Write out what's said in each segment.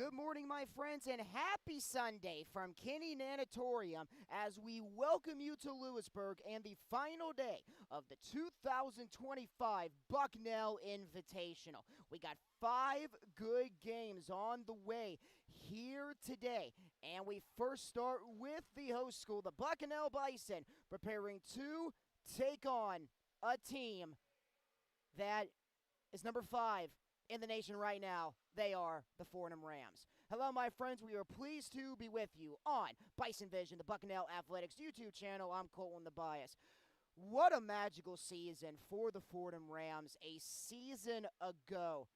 Good morning, my friends, and happy Sunday from Kinney Nanatorium as we welcome you to Lewisburg and the final day of the 2025 Bucknell Invitational. We got 5 good games on the way here today, and we first start with the host school, the Bucknell Bison, preparing to take on a team that is number 5 in the nation right now. They are the Fordham Rams. Hello, my friends. We are pleased to be with you on Bison Vision, the Bucknell Athletics YouTube channel. I'm Colin the Bias. What a magical season for the Fordham Rams. A season ago,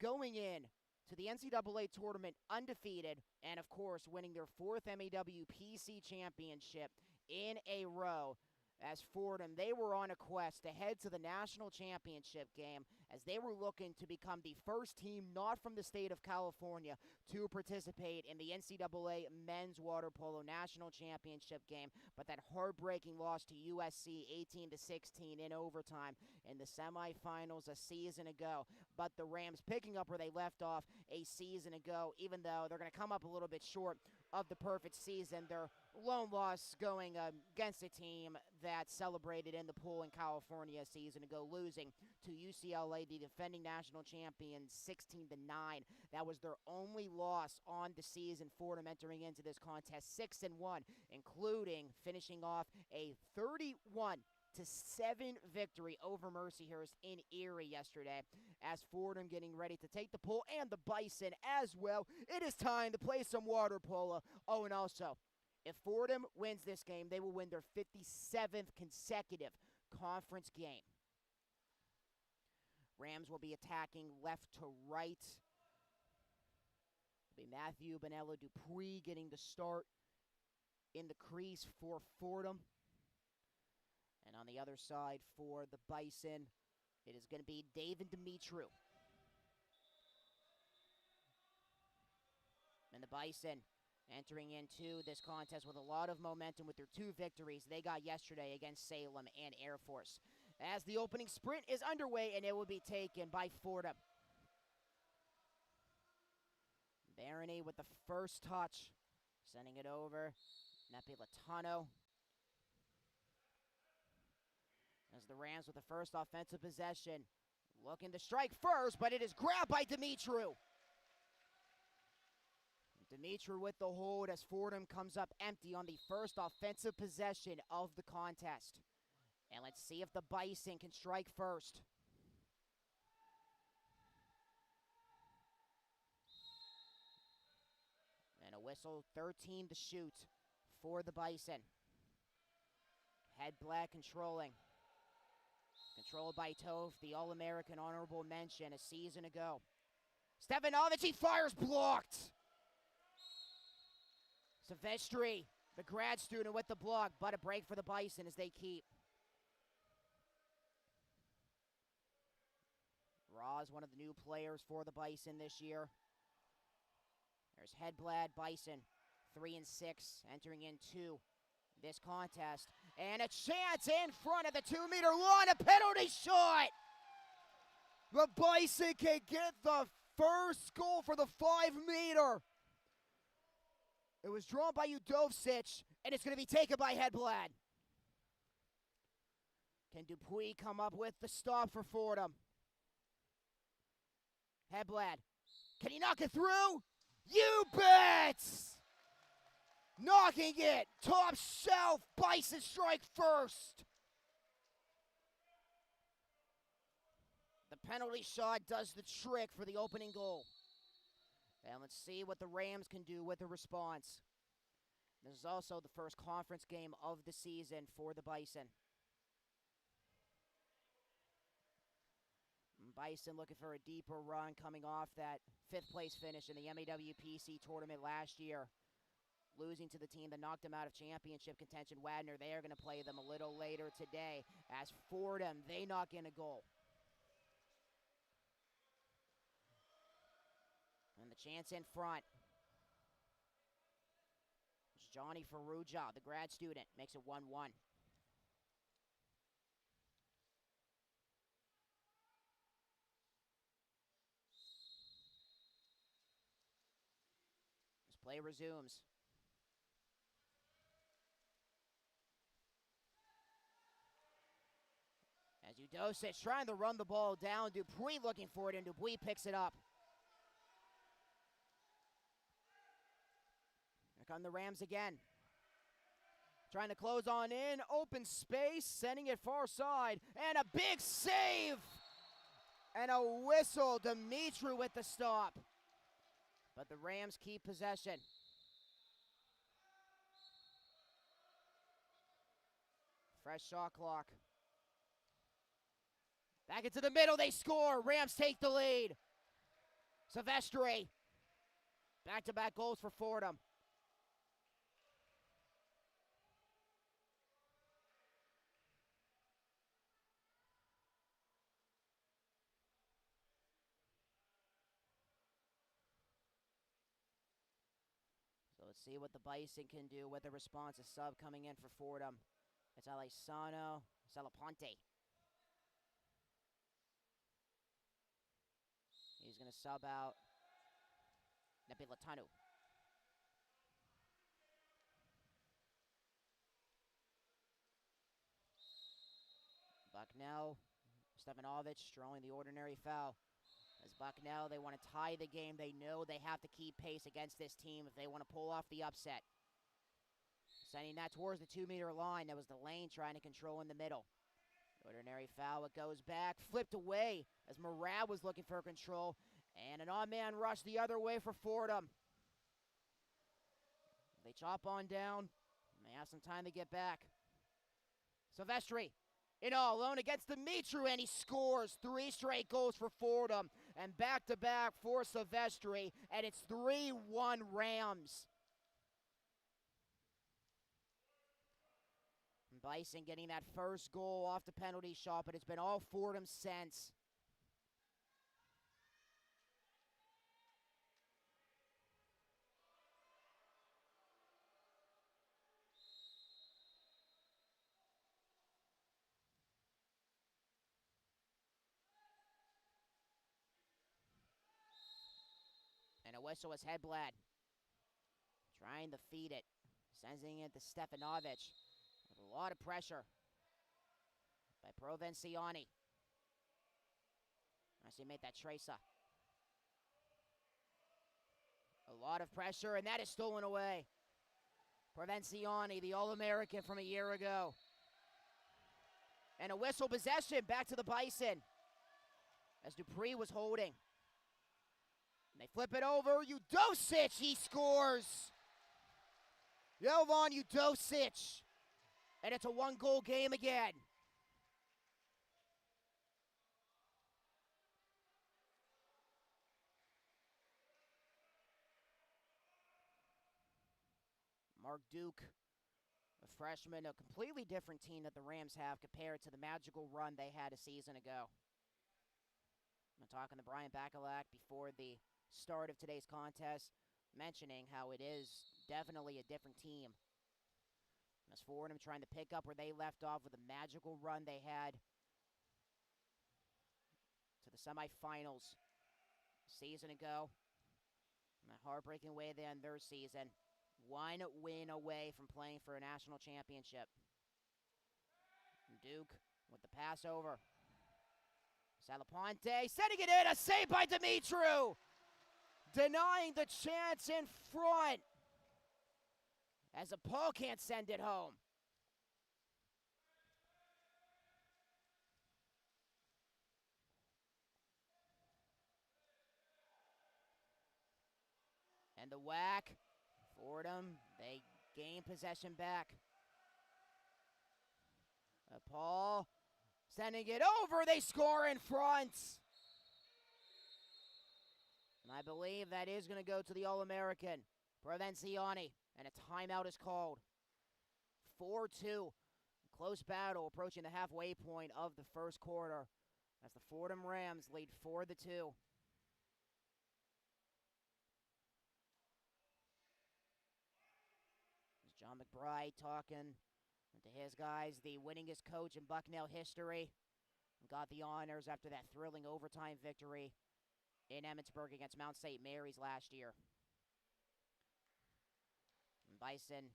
going in to the NCAA tournament undefeated, and of course, winning their 4th MEWPC championship in a row. As Fordham, they were on a quest to head to the national championship game as they were looking to become the first team not from the state of California to participate in the NCAA men's water polo national championship game. But that heartbreaking loss to USC 18-16 in overtime in the semifinals a season ago. But the Rams picking up where they left off a season ago, even though they're going to come up a little bit short of the perfect season. Their lone loss going against a team that celebrated in the pool in California a season ago, losing to UCLA, the defending national champions, 16-9. That was their only loss on the season. Fordham entering into this contest 6-1, including finishing off a 31-7 victory over Mercyhurst in Erie yesterday, as Fordham getting ready to take the pool and the Bison as well. It is time to play some water polo. Oh, and also, if Fordham wins this game, they will win their 57th consecutive conference game. Rams will be attacking left to right. It'll be Matthew Bonello Dupree getting the start in the crease for Fordham. And on the other side for the Bison, it is going to be David Dimitru. And the Bison entering into this contest with a lot of momentum with their 2 victories they got yesterday against Salem and Air Force. As the opening sprint is underway, and it will be taken by Fordham. Barony with the first touch, sending it over. Napolitano. As the Rams with the first offensive possession, looking to strike first, but it is grabbed by Dimitru. Dimitru with the hold as Fordham comes up empty on the first offensive possession of the contest. And let's see if the Bison can strike first. And a whistle, 13 to shoot for the Bison. Head Black controlling. Controlled by Toph, the All-American honorable mention a season ago. Stefanovic, he fires, blocked. Silvestri, the grad student with the block, but a break for the Bison as they keep. Roz, one of the new players for the Bison this year. There's Hedblad, Bison, 3-6, entering into this contest. And a chance in front of the 2-meter line, a penalty shot! The Bison can get the first goal for the 5-meter. It was drawn by Udovcic, and it's going to be taken by Hedblad. Can Dupuis come up with the stop for Fordham? Hedblad, can he knock it through? You bet! Knocking it, top shelf, Bison strike first. The penalty shot does the trick for the opening goal. And let's see what the Rams can do with the response. This is also the first conference game of the season for the Bison. Bison looking for a deeper run coming off that 5th place finish in the MEWPC tournament last year. Losing to the team that knocked them out of championship contention, Wadner. They are going to play them a little later today. As Fordham, they knock in a goal. And the chance in front. It's Johnny Ferrugia, the grad student, makes it 1-1. Play resumes. As Udosic trying to run the ball down. Dupuis looking for it, and Dupuis picks it up. Here come the Rams again. Trying to close on in. Open space. Sending it far side. And a big save! And a whistle. Dimitri with the stop. But the Rams keep possession. Fresh shot clock. Back into the middle. They score. Rams take the lead. Silvestri. Back-to-back goals for Fordham. So let's see what the Bison can do with the response. A sub coming in for Fordham. It's Alessano Salaponte. He's going to sub out Napilatanu. Bucknell, Stefanovic drawing the ordinary foul. As Bucknell, they want to tie the game. They know they have to keep pace against this team if they want to pull off the upset. Sending that towards the 2-meter line. That was the lane trying to control in the middle. Ordinary foul. It goes back. Flipped away as Murad was looking for control. And an on-man rush the other way for Fordham. They chop on down. They have some time to get back. Silvestri in all alone against Dimitri, and he scores. 3 straight goals for Fordham. And back-to-back for Silvestri. And it's 3-1 Rams. Bison getting that first goal off the penalty shot, but it's been all Fordham since. And a whistle is Hedblad. Trying to feed it. Sending it to Stefanovic. With a lot of pressure by Provenciani. As he made that Tresa. A lot of pressure, and that is stolen away. Provenciani, the All-American from a year ago. And a whistle possession back to the Bison. As Dupuis was holding. And they flip it over. Udosic, he scores. Jovan Udosic. And it's a 1-goal game again. Mark Duke, a freshman, a completely different team that the Rams have compared to the magical run they had a season ago. I'm talking to Brian Bacalac before the start of today's contest, mentioning how it is definitely a different team. As Fordham trying to pick up where they left off with a magical run they had to the semifinals a season ago. And a heartbreaking way they end their season. 1 win away from playing for a national championship. And Duke with the pass over. Salaponte setting it in. A save by Dimitri. Denying the chance in front. As a Paul can't send it home. And the whack. Fordham, they gain possession back. Paul sending it over. They score in front. And I believe that is going to go to the All-American, Provenciani. And a timeout is called. 4-2. Close battle approaching the halfway point of the first quarter as the Fordham Rams lead 4-2. John McBride talking to his guys, the winningest coach in Bucknell history. Got the honors after that thrilling overtime victory in Emmitsburg against Mount St. Mary's last year. Bison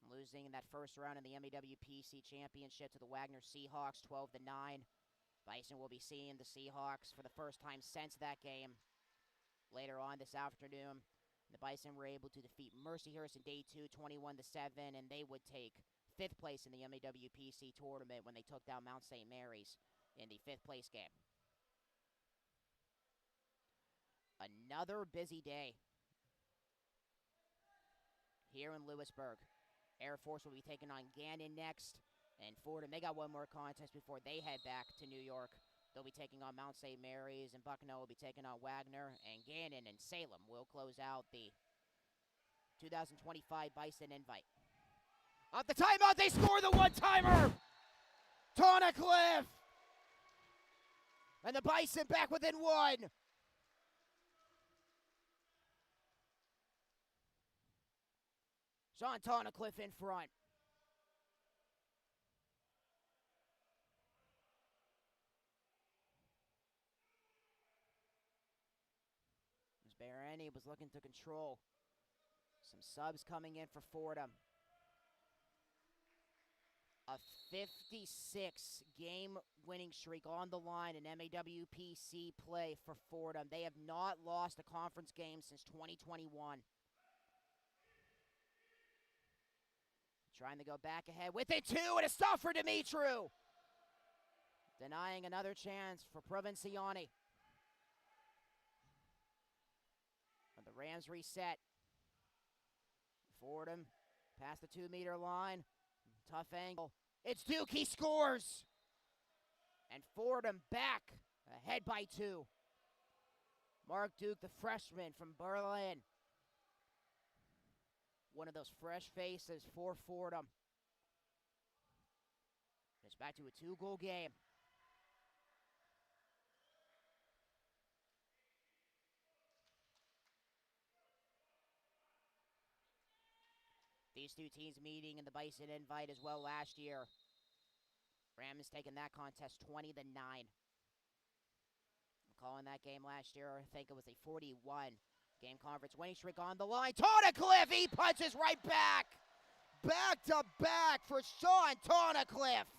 losing in that first round in the MEWPC Championship to the Wagner Seahawks, 12-9. Bison will be seeing the Seahawks for the first time since that game later on this afternoon. The Bison were able to defeat Mercyhurst in Day 2, 21-7, and they would take 5th place in the MEWPC tournament when they took down Mount St. Mary's in the 5th place game. Another busy day here in Lewisburg. Air Force will be taking on Gannon next, and Fordham, they got one more contest before they head back to New York. They'll be taking on Mount St. Mary's, and Bucknell will be taking on Wagner, and Gannon and Salem will close out the 2025 Bison Invite. Off the timeout, they score the one-timer! Tonacliffe! And the Bison back within one. Sean Tonacliffe in front. As Barani was looking to control. Some subs coming in for Fordham. A 56-game winning streak on the line in MEWPC play for Fordham. They have not lost a conference game since 2021. Trying to go back ahead with it, 2, and a stop for Dimitru. Denying another chance for Provinciani. And the Rams reset. Fordham past the 2-meter line. Tough angle. It's Duke, he scores! And Fordham back, ahead by 2. Mark Duke, the freshman from Berlin. One of those fresh faces for Fordham. It's back to a 2-goal game. These two teams meeting in the Bison Invite as well last year. Rams taking that contest 20-9. I'm calling that game last year. I think it was a 41 game conference winning streak on the line. Tonacliffe, he punches right back. Back to back for Sean Tonacliffe.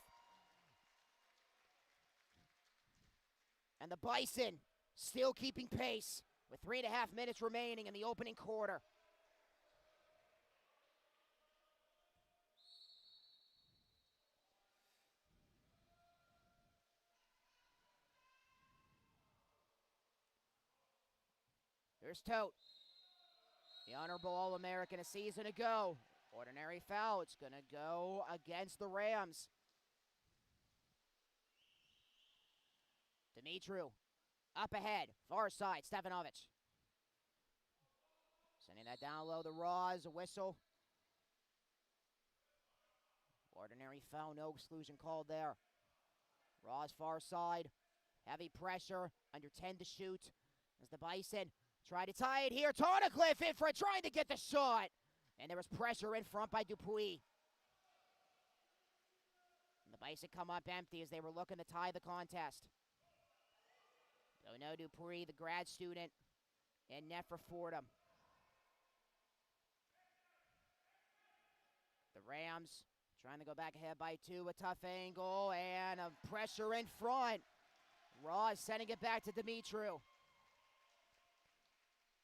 And the Bison still keeping pace with 3.5 minutes remaining in the opening quarter. Here's Tote. The honorable All-American a season ago. Ordinary foul. It's going to go against the Rams. Dimitru up ahead. Far side. Stefanovic. Sending that down low. The Raws. A whistle. Ordinary foul. No exclusion called there. Raws far side. Heavy pressure. Under 10 to shoot. As the Bison try to tie it here. Tonacliffe in front, trying to get the shot. And there was pressure in front by Dupuis. And the Bison come up empty as they were looking to tie the contest. Dono Dupuis, the grad student, in net for Fordham. The Rams trying to go back ahead by 2. A tough angle and a pressure in front. Ross sending it back to Dimitru.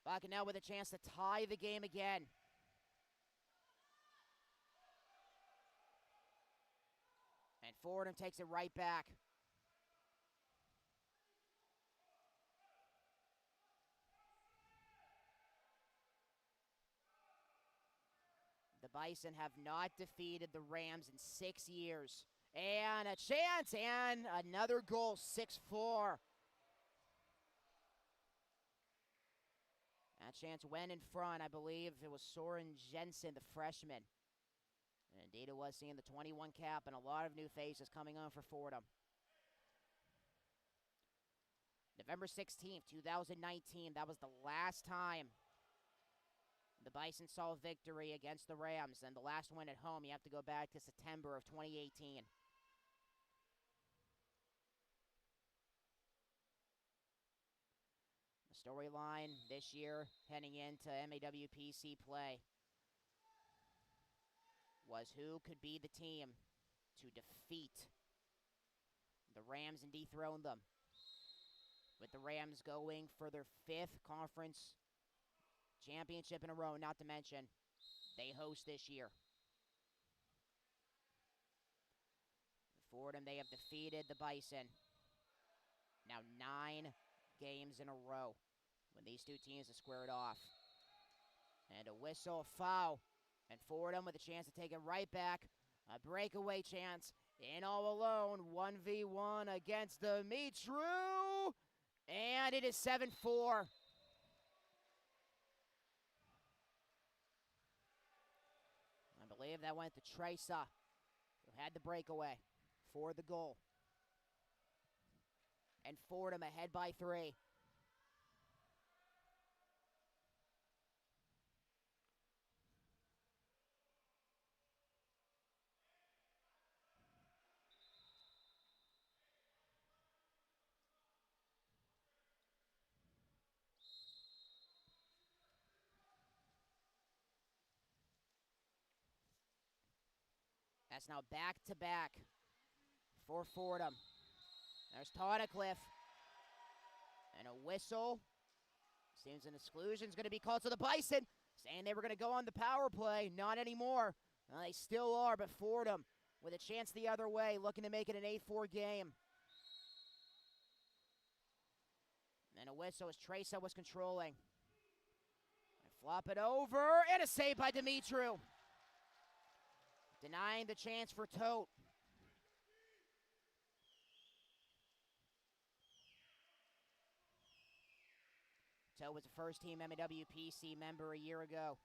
Bucknell with a chance to tie the game again. And Fordham takes it right back. The Bison have not defeated the Rams in 6 years. And a chance, and another goal, 6-4. That chance went in front. I believe it was Soren Jensen, the freshman. And indeed it was, seeing the 21 cap and a lot of new faces coming on for Fordham. November 16th, 2019, that was the last time the Bison saw victory against the Rams. And the last win at home, you have to go back to September of 2018. The storyline this year, heading into MEWPC play. was who could be the team to defeat the Rams and dethrone them. With the Rams going for their 5th conference championship in a row, not to mention they host this year. Fordham, they have defeated the Bison now 9 games in a row when these two teams have squared off. And a whistle, foul, and Fordham with a chance to take it right back. A breakaway chance, in all alone, 1v1 against Dimitru, and it is 7-4. I believe that went to Tresa, who had the breakaway for the goal. And Fordham ahead by 3. That's now back-to-back for Fordham. There's Tawnicliffe. And a whistle. Seems an exclusion's going to be called to the Bison, saying they were going to go on the power play. Not anymore. Well, they still are, but Fordham with a chance the other way, looking to make it an 8-4 game. And a whistle as Tresa was controlling. And flop it over, and a save by Dimitru. Denying the chance for Tote. Tote was a first-team MWPC member a year ago.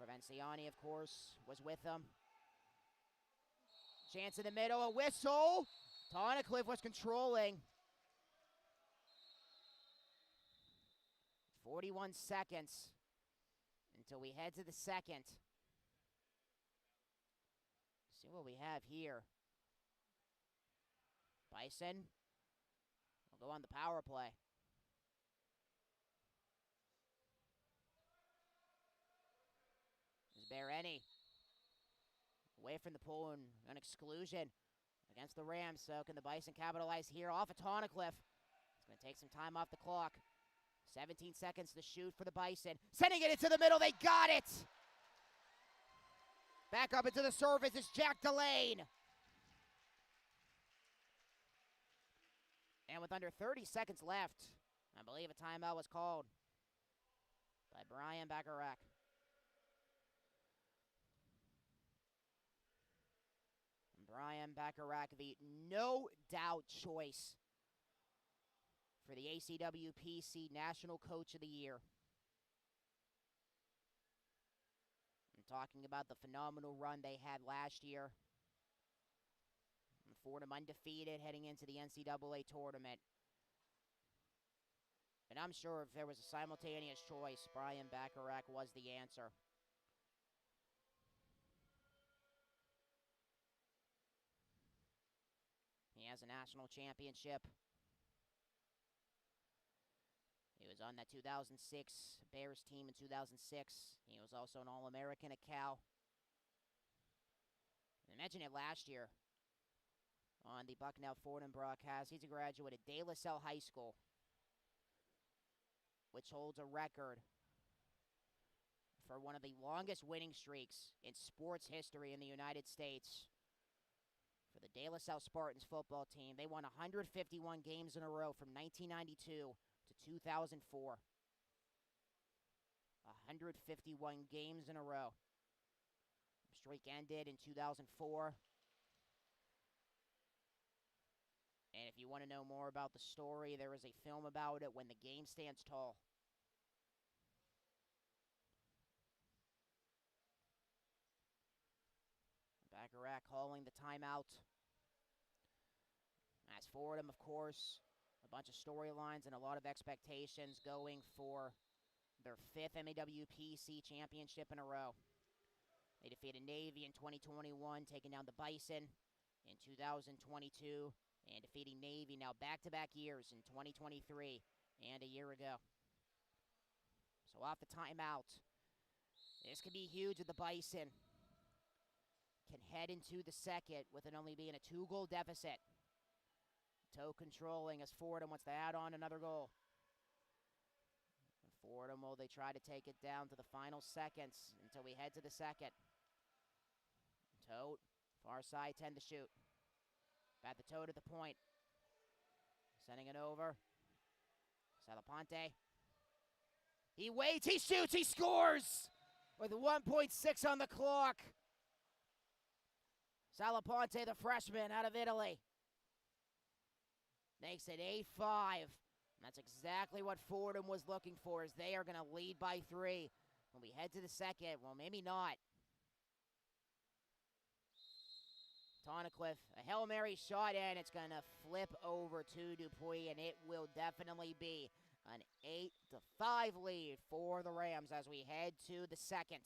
Provenciani, of course, was with them. Chance in the middle, a whistle. Tawnicliffe was controlling. 41 seconds until we head to the second. See what we have here. Bison will go on the power play. Is Bereni away from the pool and an exclusion against the Rams. So can the Bison capitalize here off of Tawnicliffe? It's going to take some time off the clock. 17 seconds to shoot for the Bison. Sending it into the middle. They got it. Back up into the surface is Jack Delane. And with under 30 seconds left, I believe a timeout was called by Brian Bacharach. Brian Bacharach, the no-doubt choice for the ACWPC National Coach of the Year. I'm talking about the phenomenal run they had last year. Fordham undefeated heading into the NCAA tournament. And I'm sure if there was a simultaneous choice, Brian Bacharach was the answer. He has a national championship. He was on that 2006 Bears team in 2006. He was also an All-American at Cal. I mentioned it last year on the Bucknell Fordham broadcast. He's a graduate of De La Salle High School, which holds a record for one of the longest winning streaks in sports history in the United States. For the De La Salle Spartans football team, they won 151 games in a row from 1992 to 2004. 151 games in a row. The streak ended in 2004. And if you want to know more about the story, there is a film about it, When the Game Stands Tall. Bacharach calling the timeout. As Fordham, of course, a bunch of storylines and a lot of expectations going for their 5th MAWPC championship in a row. They defeated Navy in 2021, taking down the Bison in 2022, and defeating Navy now back-to-back years in 2023 and a year ago. So off the timeout This could be huge with the Bison. Can head into the second with it only being a 2-goal deficit. Toe controlling as Fordham wants to add on another goal. Fordham, will they try to take it down to the final seconds until we head to the second. Toe, far side, 10 to shoot. Bat the toe to the point. Sending it over. Salaponte. He waits, he shoots, he scores! With 1.6 on the clock. Salaponte, the freshman out of Italy. Makes it 8-5. And that's exactly what Fordham was looking for, as they are going to lead by 3. When we head to the second, well, maybe not. Tonacliffe, a Hail Mary shot in. It's going to flip over to Dupuis, and it will definitely be an 8-5 lead for the Rams as we head to the second.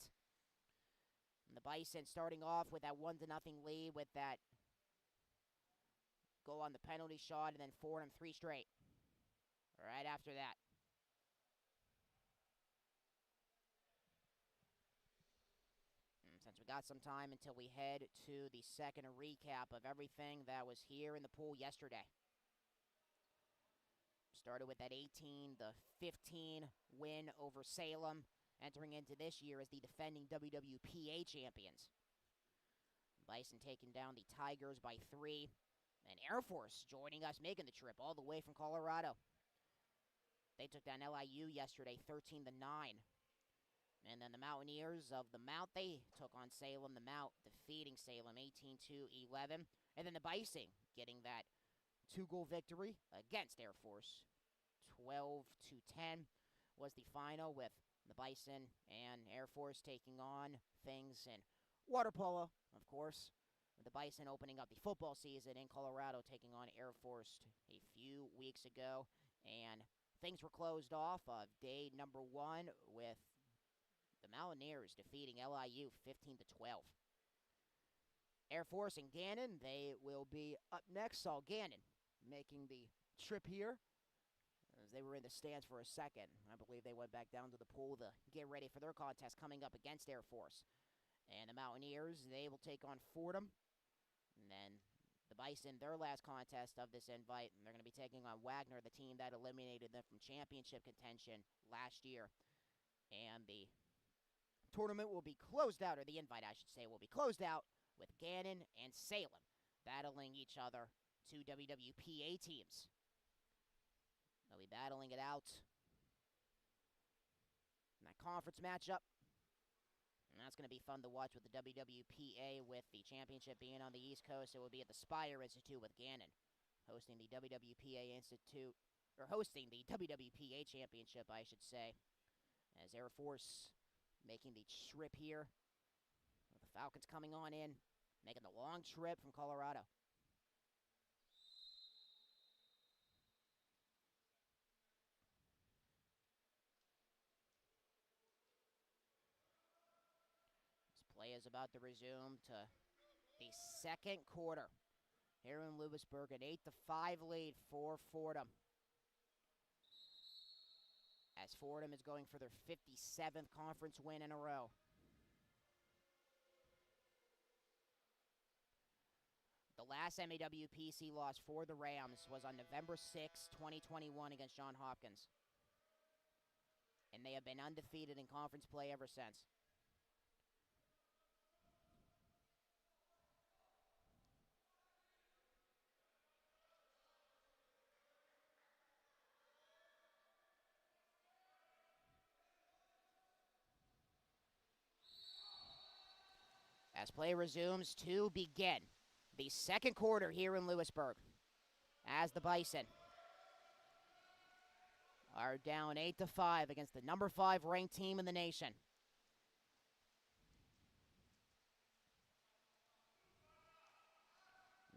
And the Bison starting off with that 1-0 lead with that goal on the penalty shot, and then Fordham 3 straight right after that. And since we got some time until we head to the second, a recap of everything that was here in the pool yesterday. Started with that 18-15 win over Salem, entering into this year as the defending WWPA champions. Bison taking down the Tigers by 3. And Air Force joining us, making the trip all the way from Colorado. They took down LIU yesterday, 13-9. And then the Mountaineers of the Mount, they took on Salem. The Mount defeating Salem 18-11. And then the Bison getting that 2-goal victory against Air Force. 12-10 was the final, with the Bison and Air Force taking on things in water polo, of course. With the Bison opening up the football season in Colorado, taking on Air Force a few weeks ago. And things were closed off of day number 1 with the Mountaineers defeating LIU 15-12. Air Force and Gannon, they will be up next. Saw Gannon making the trip here, as they were in the stands for a second. I believe they went back down to the pool to get ready for their contest coming up against Air Force. And the Mountaineers, they will take on Fordham. And then the Bison, their last contest of this invite, and they're going to be taking on Wagner, the team that eliminated them from championship contention last year. And the tournament will be closed out, or the invite, I should say, will be closed out with Gannon and Salem battling each other, 2 WWPA teams. They'll be battling it out in that conference matchup. And that's going to be fun to watch with the WWPA, with the championship being on the East Coast. It will be at the Spire Institute with Gannon hosting the WWPA Institute, or hosting the WWPA Championship, I should say, as Air Force making the trip here, with the Falcons coming on in, making the long trip from Colorado. Play is about to resume to the second quarter here in Lewisburg. An 8-5 lead for Fordham, as Fordham is going for their 57th conference win in a row. The last MAWPC loss for the Rams was on November 6, 2021 against Johns Hopkins. And they have been undefeated in conference play ever since. As play resumes to begin the second quarter here in Lewisburg, as the Bison are down 8-5 against the number 5 ranked team in the nation.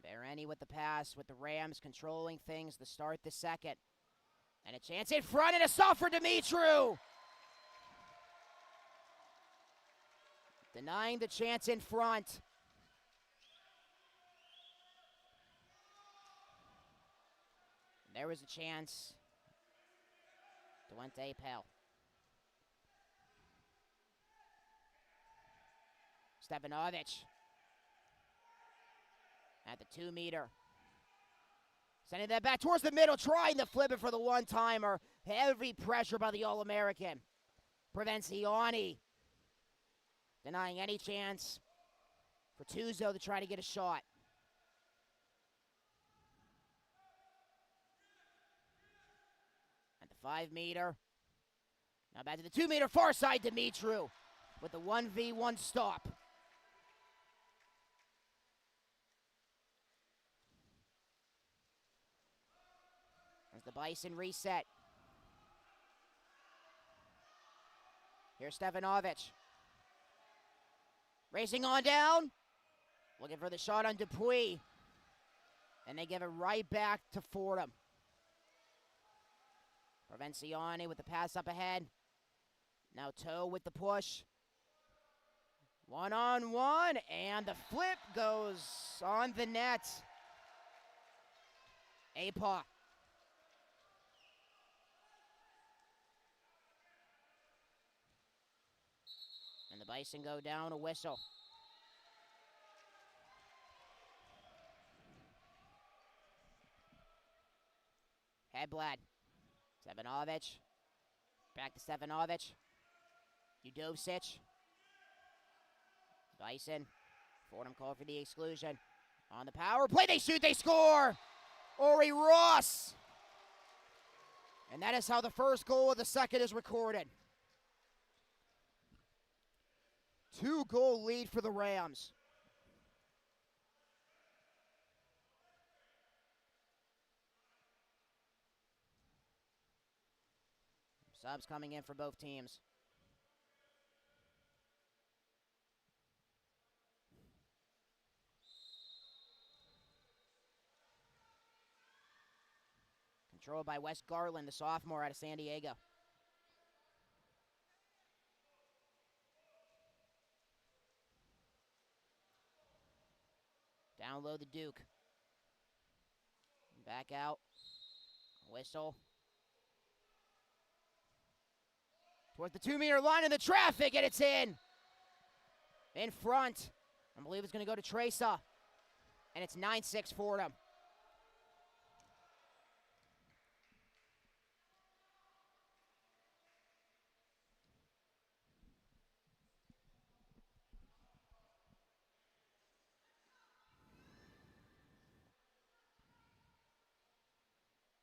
Bereni with the pass, with the Rams controlling things to start the second. And a chance in front, and a stop for Dimitru. Denying the chance in front. There was a chance. Duente Pell. Stefanovic at the 2-meter. Sending that back towards the middle, trying to flip it for the one-timer. Heavy pressure by the All-American. Prevents Ioni. Denying any chance for Tuzo to try to get a shot. At the 5-meter. Now back to the 2-meter, far side, Dimitru with the 1v1 stop. As the Bison reset. Here's Stefanovic. Racing on down. Looking for the shot on Dupuis. And they give it right back to Fordham. Provenciani with the pass up ahead. Now Toe with the push. 1-on-1, and the flip goes on the net. Apa. And the Bison go down, a whistle. Hedblad. Stefanovic. Back to Stefanovic. Udovcic. Bison. Fordham called for the exclusion. On the power play, they shoot, they score! Ori Ross! And that is how the first goal of the second is recorded. 2-goal lead for the Rams. Subs coming in for both teams. Controlled by Wes Garland, the sophomore out of San Diego. Down low the Duke. Back out. Whistle. Towards the 2-meter line in the traffic, and it's in. In front. I believe it's going to go to Tresa. And it's 9-6 Fordham.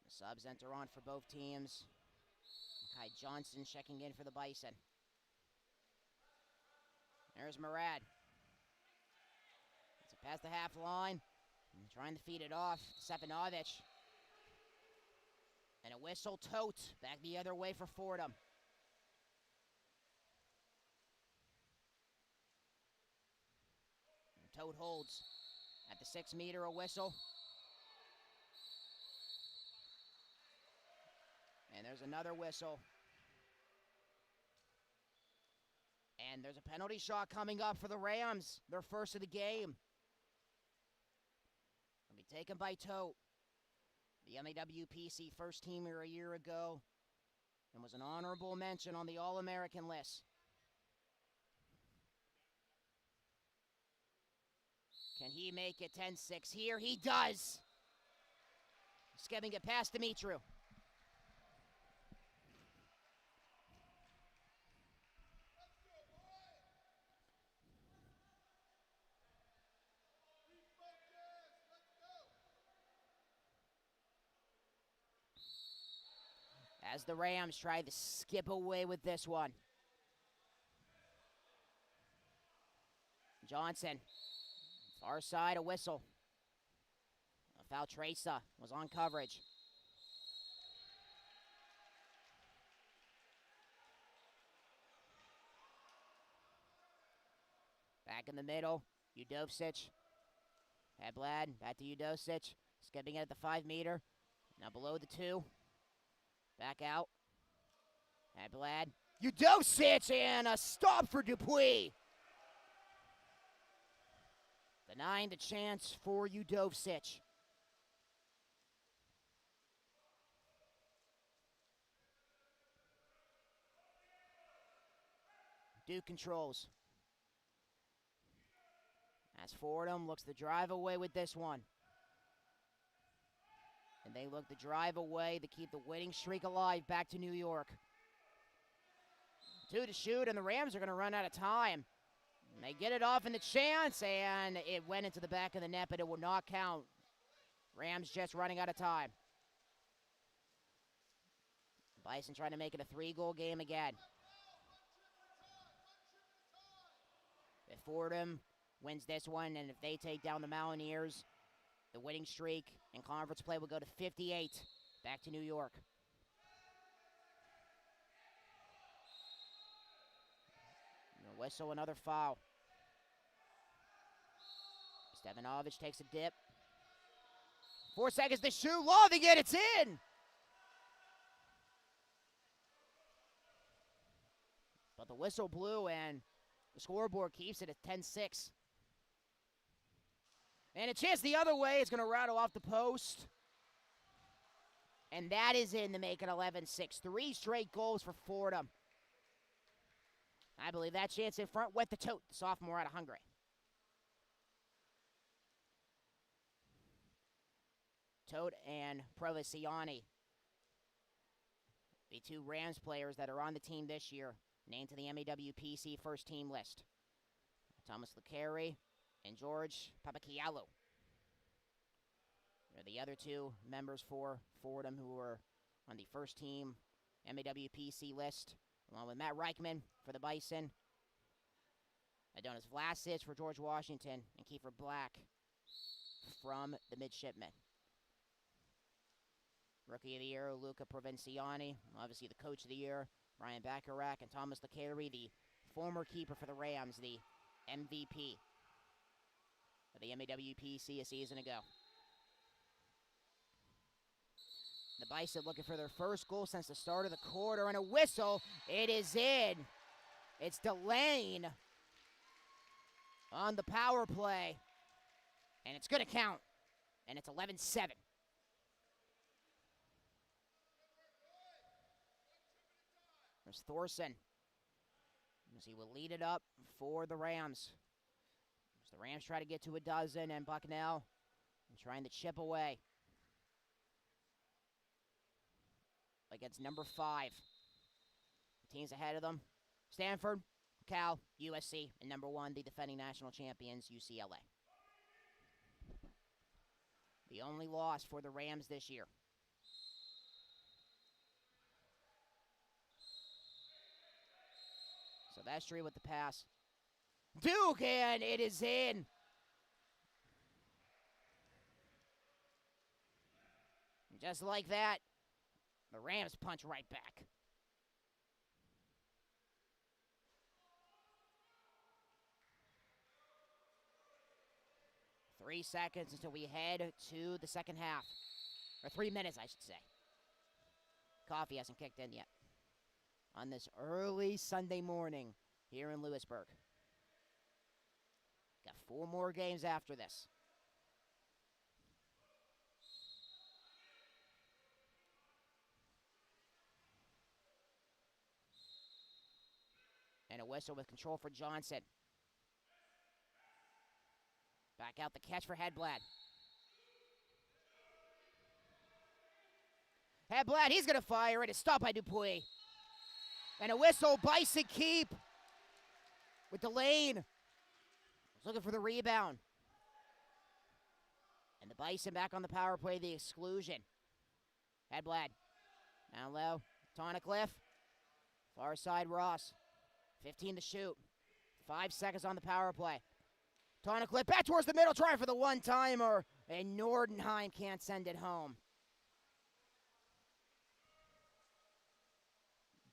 The subs enter on for both teams. Kai Johnson checking in for the Bison. There's Murad. It's a past the half line. And trying to feed it off. Stefanovic. And a whistle tote. Back the other way for Fordham. And tote holds. At the 6-meter, a whistle. And there's another whistle. And there's a penalty shot coming up for the Rams. Their first of the game. Will be taken by Tote. The MAWPC first teamer a year ago. And was an honorable mention on the All-American list. Can he make it 10-6 here? He does. Skipping it past Dimitru. As the Rams try to skip away with this one. Johnson. Far side, a whistle. A foul. Tresa was on coverage. Back in the middle. Udovcic. Hedblad. Back to Udovcic. Skipping it at the 5-meter. Now below the 2. Back out. Hedblad. Udovcic, and a stop for Dupuis. Denying the chance for Udovcic. Duke controls. As Fordham looks to drive away with this one. And they look to drive away to keep the winning streak alive back to New York. 2 to shoot, and the Rams are going to run out of time. And they get it off in the chance, and it went into the back of the net, but it will not count. Rams just running out of time. Bison trying to make it a 3-goal game again. If Fordham wins this one, and if they take down the Mountaineers, the winning streak in conference play will go to 58, back to New York. Whistle, another foul. Stevanovic takes a dip. 4 seconds to shoot. Loving it. It's in. But the whistle blew, and the scoreboard keeps it at 10-6. And a chance the other way. It's going to rattle off the post. And that is in to make it 11-6. 3 straight goals for Fordham. I believe that chance in front went to Tote, the sophomore out of Hungary. Tote and Provisiani, the 2 Rams players that are on the team this year, named to the MAWPC first team list. Thomas Lecary and George Papakialo. They're the other 2 members for Fordham who were on the first team MAWPC list, along with Matt Reichman for the Bison, Adonis Vlasic for George Washington, and Kiefer Black from the Midshipmen. Rookie of the Year, Luca Provinciani. Obviously the Coach of the Year, Ryan Bacharach, and Thomas Lecary, the former keeper for the Rams, the MVP of the MAWPC a season ago. The Bison looking for their first goal since the start of the quarter, and a whistle. It is in. It's Delane on the power play, and it's going to count, and it's 11-7. There's Thorson, as he will lead it up for the Rams. As the Rams try to get to a dozen, and Bucknell trying to chip away against number 5. The teams ahead of them, Stanford, Cal, USC, and number 1, the defending national champions, UCLA. The only loss for the Rams this year. Silvestri with the pass. Duke, and it is in. Just like that, the Rams punch right back. Three seconds until we head to the second half. Or 3 minutes, I should say. Coffee hasn't kicked in yet. On this early Sunday morning here in Lewisburg. Got 4 more games after this. And a whistle with control for Johnson. Back out the catch for Hedblad. Hedblad, he's going to fire it. It's stopped by Dupuis. And a whistle, Bison keep with Delane. He's looking for the rebound. And the Bison back on the power play, the exclusion. Hedblad. Down low. Tonicliff. Far side Ross. 15 to shoot. 5 seconds on the power play. Tonicliff back towards the middle, trying for the one-timer. And Nordenheim can't send it home.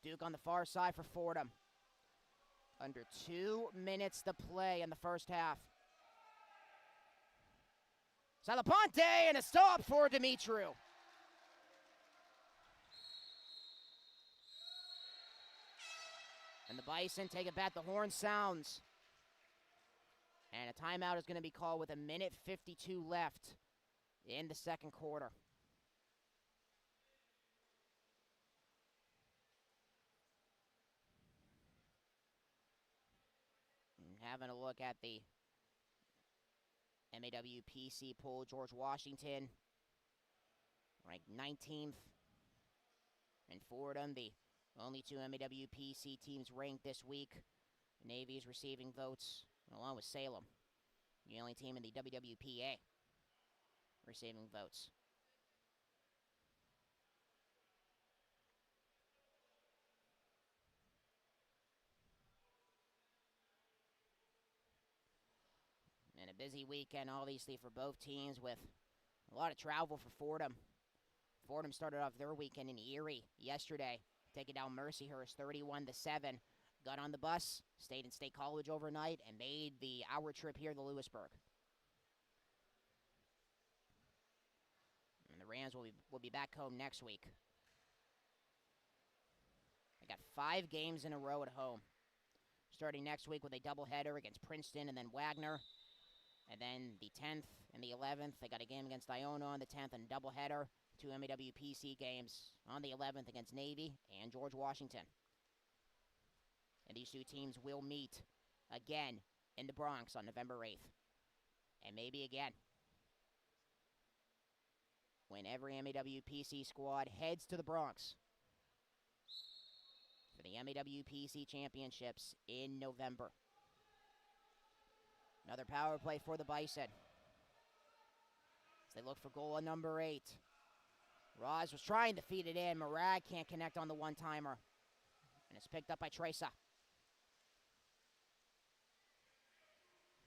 Duke on the far side for Fordham. Under 2 minutes to play in the first half. Salaponte and a stop for Dimitru. And the Bison take it back. The horn sounds. And a timeout is going to be called with 1:52 left in the second quarter. And having a look at the MAWPC Polo George Washington, ranked 19th. And Fordham, the only two MAWPC teams ranked this week. Navy is receiving votes, along with Salem, the only team in the WWPA receiving votes. And a busy weekend, obviously, for both teams, with a lot of travel for Fordham. Fordham started off their weekend in Erie yesterday, taking down Mercyhurst 31-7. Got on the bus, stayed in State College overnight, and made the hour trip here to Lewisburg. And the Rams will be back home next week. They got 5 games in a row at home, starting next week with a doubleheader against Princeton and then Wagner. And then the 10th and the 11th, they got a game against Iona on the 10th and a doubleheader. 2 MAWPC games on the 11th against Navy and George Washington. And these two teams will meet again in the Bronx on November 8th. And maybe again, when every MAWPC squad heads to the Bronx for the MAWPC Championships in November. Another power play for the Bison as they look for goal number 8. Roz was trying to feed it in. Morag can't connect on the one-timer. And it's picked up by Tresa.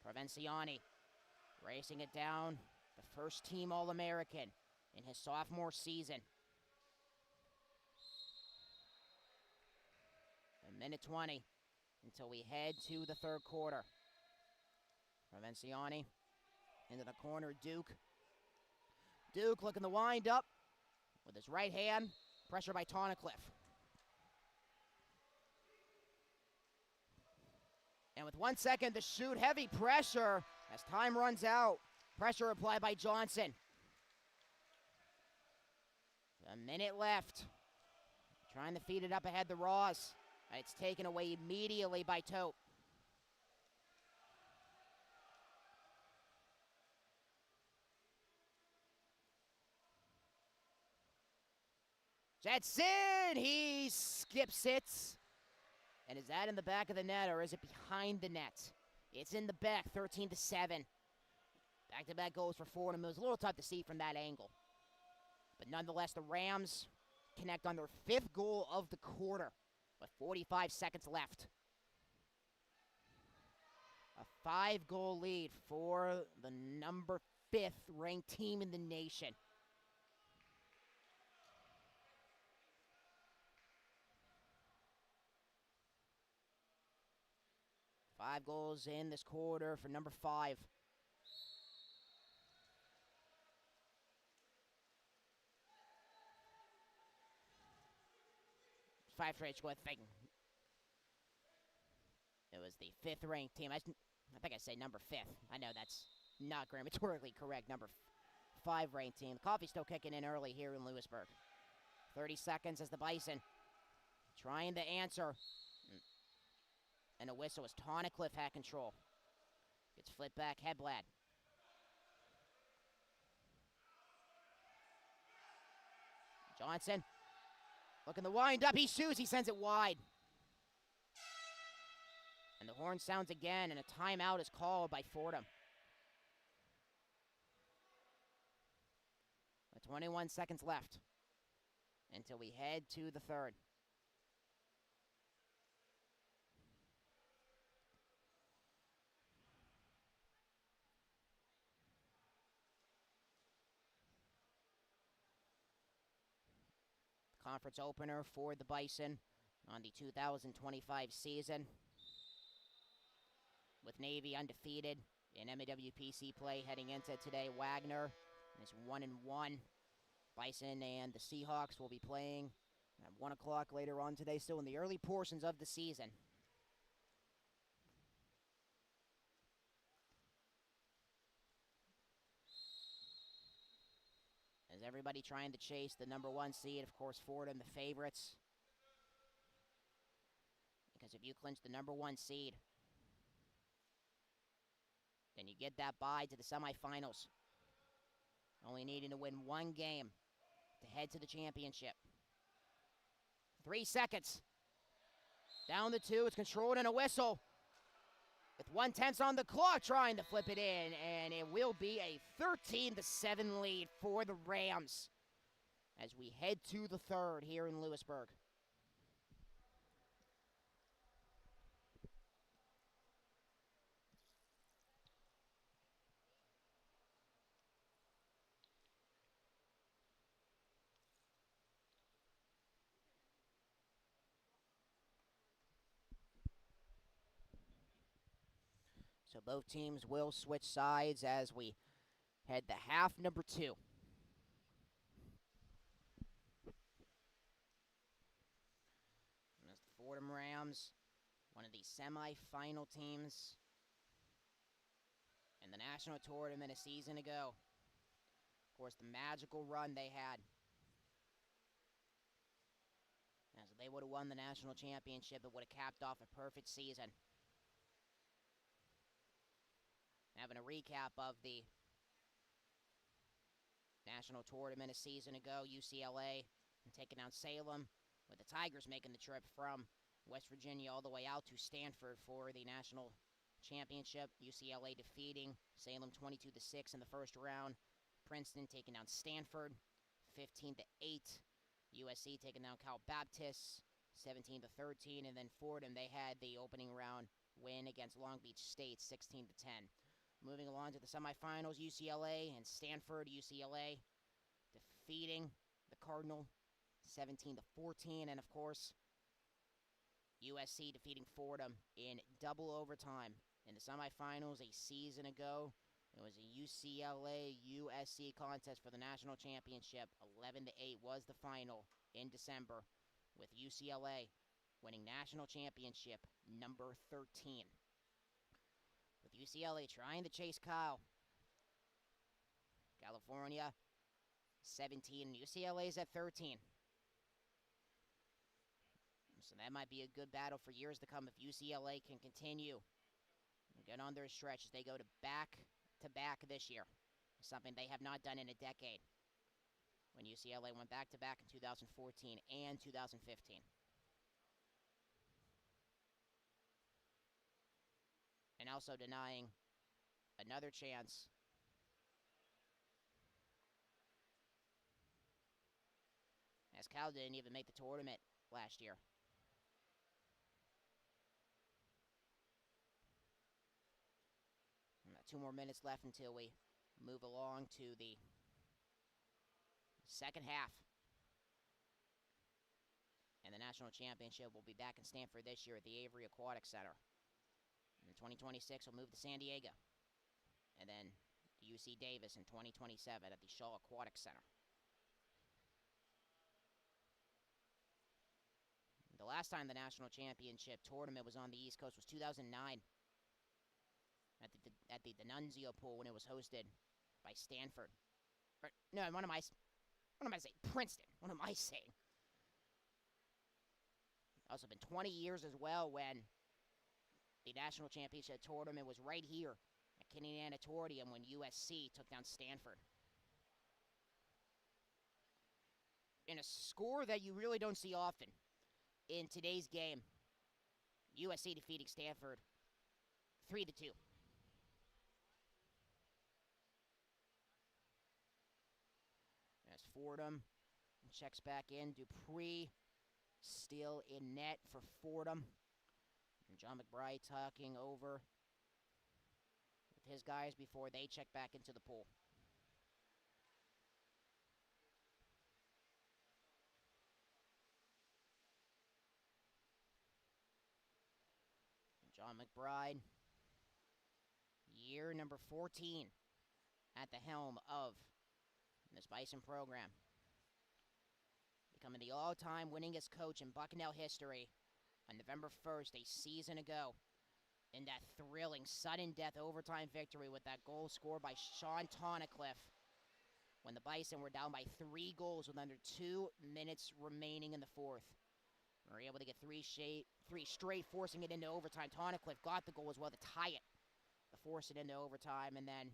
Provenciani racing it down. The first team All-American in his sophomore season. A minute 20 until we head to the third quarter. Provenciani into the corner. Duke looking to wind up with his right hand. Pressure by Tonacliffe. And with 1 second to shoot, heavy pressure as time runs out. Pressure applied by Johnson. A minute left. Trying to feed it up ahead to Ross. It's taken away immediately by Tote. Jetson, he skips it. And is that in the back of the net, or is it behind the net? It's in the back, 13-7. Back-to-back goals for Fordham. It was a little tough to see from that angle. But nonetheless, the Rams connect on their 5th goal of the quarter with 45 seconds left. A 5-goal lead for the number 5th ranked team in the nation. Five goals in this quarter for number 5. Five straight score thing. It was the 5th ranked team. I think I say number 5th. I know that's not grammatically correct. Number 5 ranked team. The coffee's still kicking in early here in Lewisburg. 30 seconds as the Bison trying to answer. And a whistle as Tonacliffe had control. Gets flipped back, Hedblad. Johnson looking to wind up. He shoots, he sends it wide. And the horn sounds again, and a timeout is called by Fordham. With 21 seconds left until we head to the third. Conference opener for the Bison on the 2025 season. With Navy undefeated in MAWPC play heading into today. Wagner is 1-1. Bison and the Seahawks will be playing at 1 o'clock later on today, still in the early portions of the season. As everybody trying to chase the number 1 seed, of course, Fordham, the favorites. Because if you clinch the number 1 seed And you get that bye to the semifinals. Only needing to win one game to head to the championship. 3 seconds. Down the 2. It's controlled and a whistle. With 1/10 on the clock, trying to flip it in. And it will be a 13-7 lead for the Rams as we head to the third here in Lewisburg. So both teams will switch sides as we head to half number 2. And as the Fordham Rams, one of the semi-final teams in the national tournament a season ago. Of course, the magical run they had. As they would have won the national championship, it would have capped off a perfect season. Having a recap of the national tournament a season ago, UCLA and taking down Salem, with the Tigers making the trip from West Virginia all the way out to Stanford for the national championship. UCLA defeating Salem 22-6 in the first round. Princeton taking down Stanford 15-8. USC taking down Cal Baptist 17-13, and then Fordham, they had the opening round win against Long Beach State 16-10. Moving along to the semifinals, UCLA and Stanford. UCLA defeating the Cardinal 17-14, and of course USC defeating Fordham in double overtime in the semifinals a season ago. It was a UCLA-USC contest for the national championship. 11-8 was the final in December, with UCLA winning national championship number 13. With UCLA trying to chase Kyle. California 17, and UCLA's at 13. So that might be a good battle for years to come if UCLA can continue and get on their stretch as they go to back-to-back this year. Something they have not done in a decade, when UCLA went back-to-back in 2014 and 2015. And also denying another chance as Cal didn't even make the tournament last year. And 2 more minutes left until we move along to the second half. And the national championship will be back in Stanford this year at the Avery Aquatic Center. In 2026, we'll move to San Diego. And then UC Davis in 2027 at the Shaw Aquatic Center. The last time the national championship tournament was on the East Coast was 2009 at the D'Annunzio Pool, when it was hosted by Stanford. Or, no, what am I saying? Princeton. What am I saying? Also been 20 years as well when the national championship tournament was right here at Kinney Nanatorium when USC took down Stanford. In a score that you really don't see often in today's game, USC defeating Stanford 3-2. As Fordham checks back in, Dupree still in net for Fordham. And John McBride talking over with his guys before they check back into the pool. And John McBride, year number 14 at the helm of this Bison program, becoming the all-time winningest coach in Bucknell history on November 1st, a season ago, in that thrilling sudden death overtime victory with that goal scored by Sean Tonnicliffe when the Bison were down by 3 goals with under 2 minutes remaining in the fourth. We were able to get three straight, forcing it into overtime. Tonnicliffe got the goal as well to tie it. The force it into overtime, and then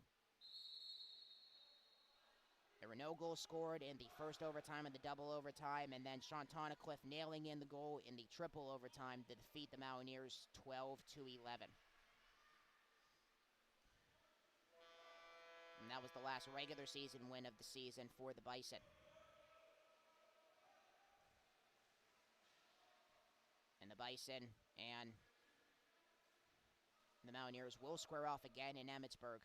there were no goals scored in the first overtime and the double overtime, and then Sean Tonacliffe nailing in the goal in the triple overtime to defeat the Mountaineers 12-11. And that was the last regular season win of the season for the Bison. And the Bison and the Mountaineers will square off again in Emmitsburg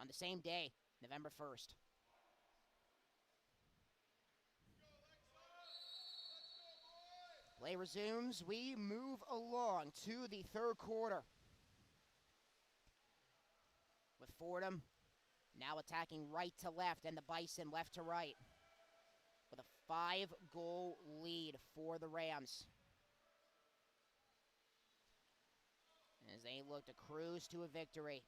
on the same day, November 1st. Play resumes. We move along to the third quarter, with Fordham now attacking right to left and the Bison left to right, with a 5-goal lead for the Rams, as they look to cruise to a victory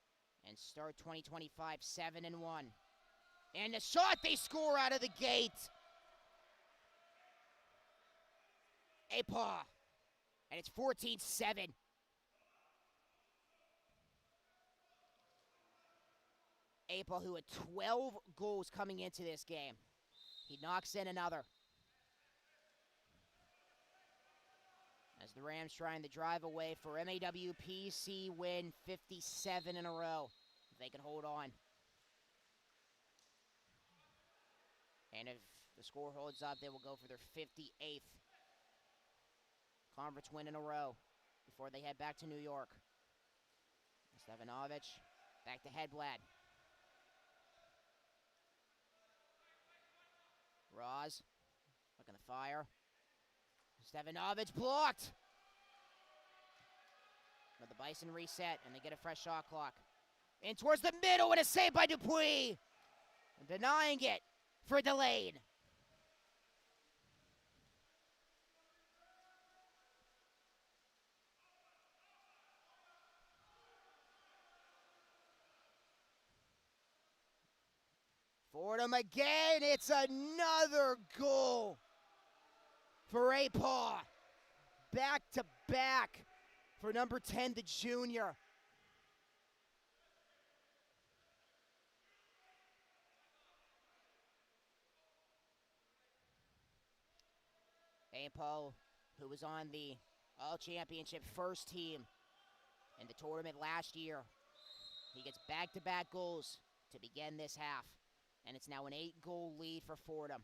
and start 2025 7-1. And the shot, they score out of the gate. Apa, and it's 14-7. Apa, who had 12 goals coming into this game, he knocks in another. As the Rams trying to drive away for MAWPC win 57 in a row, if they can hold on. And if the score holds up, they will go for their 58th conference win in a row before they head back to New York. Stevanovic back to Hedblad. Roz looking to fire. Stevanovic blocked. But the Bison reset and they get a fresh shot clock. In towards the middle and a save by Dupuis. Denying it for Delayed. Fordham again. It's another goal for Apa. Back to back for number 10, the junior. Apa, who was on the All-Championship first team in the tournament last year, he gets back-to-back goals to begin this half. And it's now an 8-goal lead for Fordham.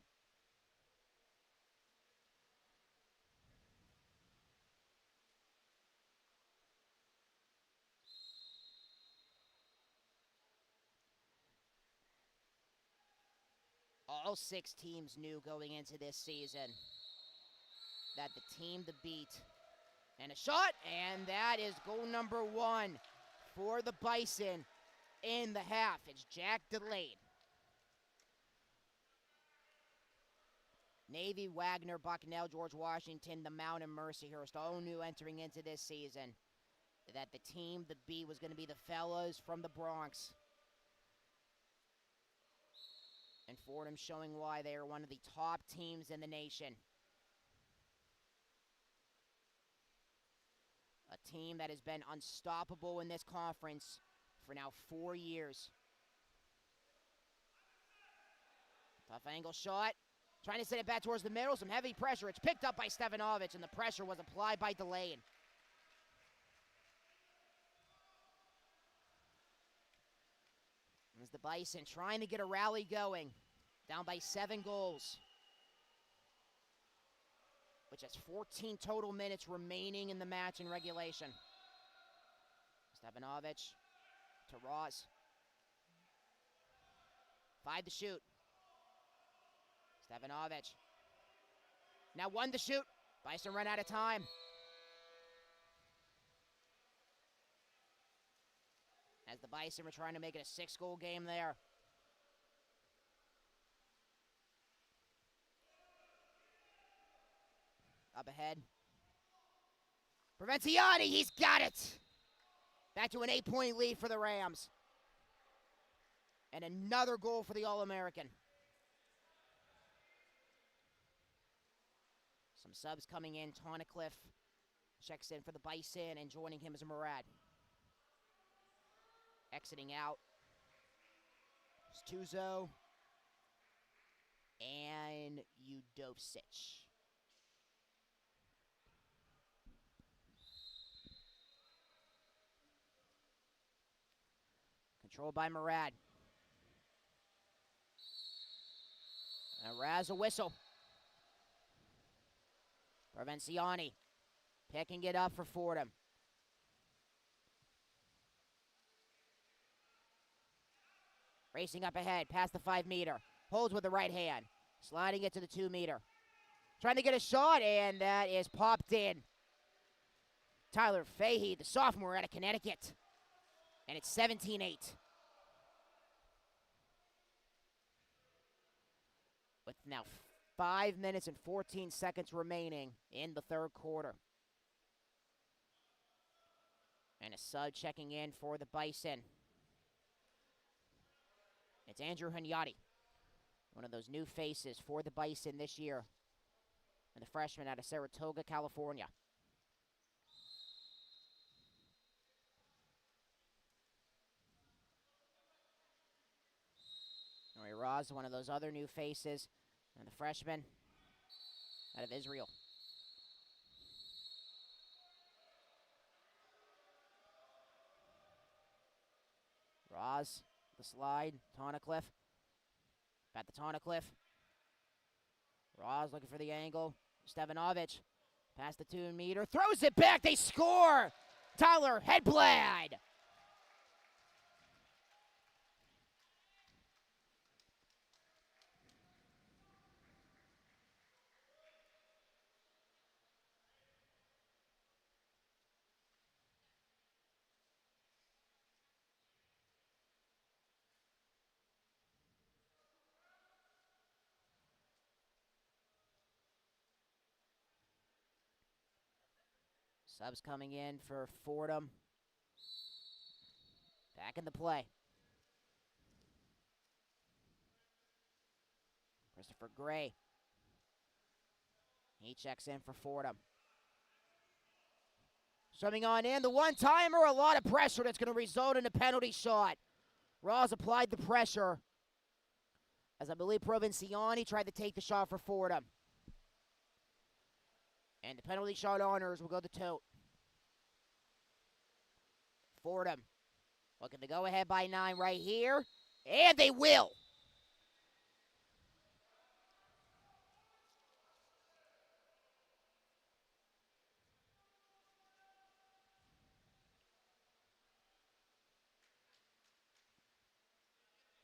All 6 teams knew going into this season that the team to beat. And a shot, and that is goal number 1 for the Bison in the half. It's Jack Delayed. Navy, Wagner, Bucknell, George Washington, the Mount, and Mercyhurst all knew entering into this season that the team to beat was going to be the fellas from the Bronx. And Fordham showing why they are one of the top teams in the nation. A team that has been unstoppable in this conference for now 4 years. Tough angle shot. Trying to send it back towards the middle. Some heavy pressure. It's picked up by Stevanovic, and the pressure was applied by Delayed. As the Bison trying to get a rally going, down by 7 goals, which has 14 total minutes remaining in the match in regulation. Stevanovic to Roz. 5 to shoot. Stevanovic. Now 1 to shoot. Bison run out of time. As the Bison were trying to make it a 6-goal game there. Up ahead. Provenciani, he's got it! Back to an 8-point lead for the Rams. And another goal for the All-American. Some subs coming in. Tonacliffe checks in for the Bison, and joining him is Murad. Exiting out is Tuzo and Udosic. Controlled by Murad. And Raz a whistle. Provenciani picking it up for Fordham. Racing up ahead, past the 5 meter. Holds with the right hand. Sliding it to the 2 meter. Trying to get a shot, and that is popped in. Tyler Fahey, the sophomore out of Connecticut. And it's 17-8. With now 5 minutes and 14 seconds remaining in the third quarter. And a sub checking in for the Bison. It's Andrew Hunyadi, one of those new faces for the Bison this year. And the freshman out of Saratoga, California. Nori Raz, one of those other new faces. And the freshman out of Israel. Raz, the slide, Tonacliffe. At the Tonacliffe. Raz looking for the angle. Stevanovic, past the 2 meter, throws it back, they score! Tyler Hedblad! Subs coming in for Fordham. Back in the play. Christopher Gray. He checks in for Fordham. Swimming on in, the one-timer, a lot of pressure that's going to result in a penalty shot. Raz applied the pressure, as I believe Provenciani tried to take the shot for Fordham. And the penalty shot honors will go to Tote. Fordham looking to go ahead by 9 right here. And they will.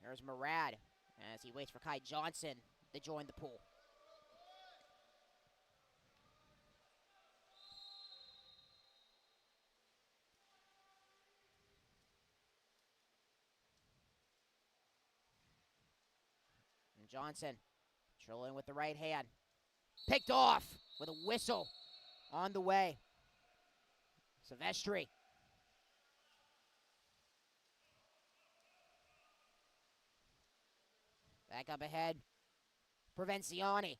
Here's Murad as he waits for Kai Johnson to join the pool. And Johnson controlling with the right hand. Picked off with a whistle on the way. Silvestri. Back up ahead. Provenciani.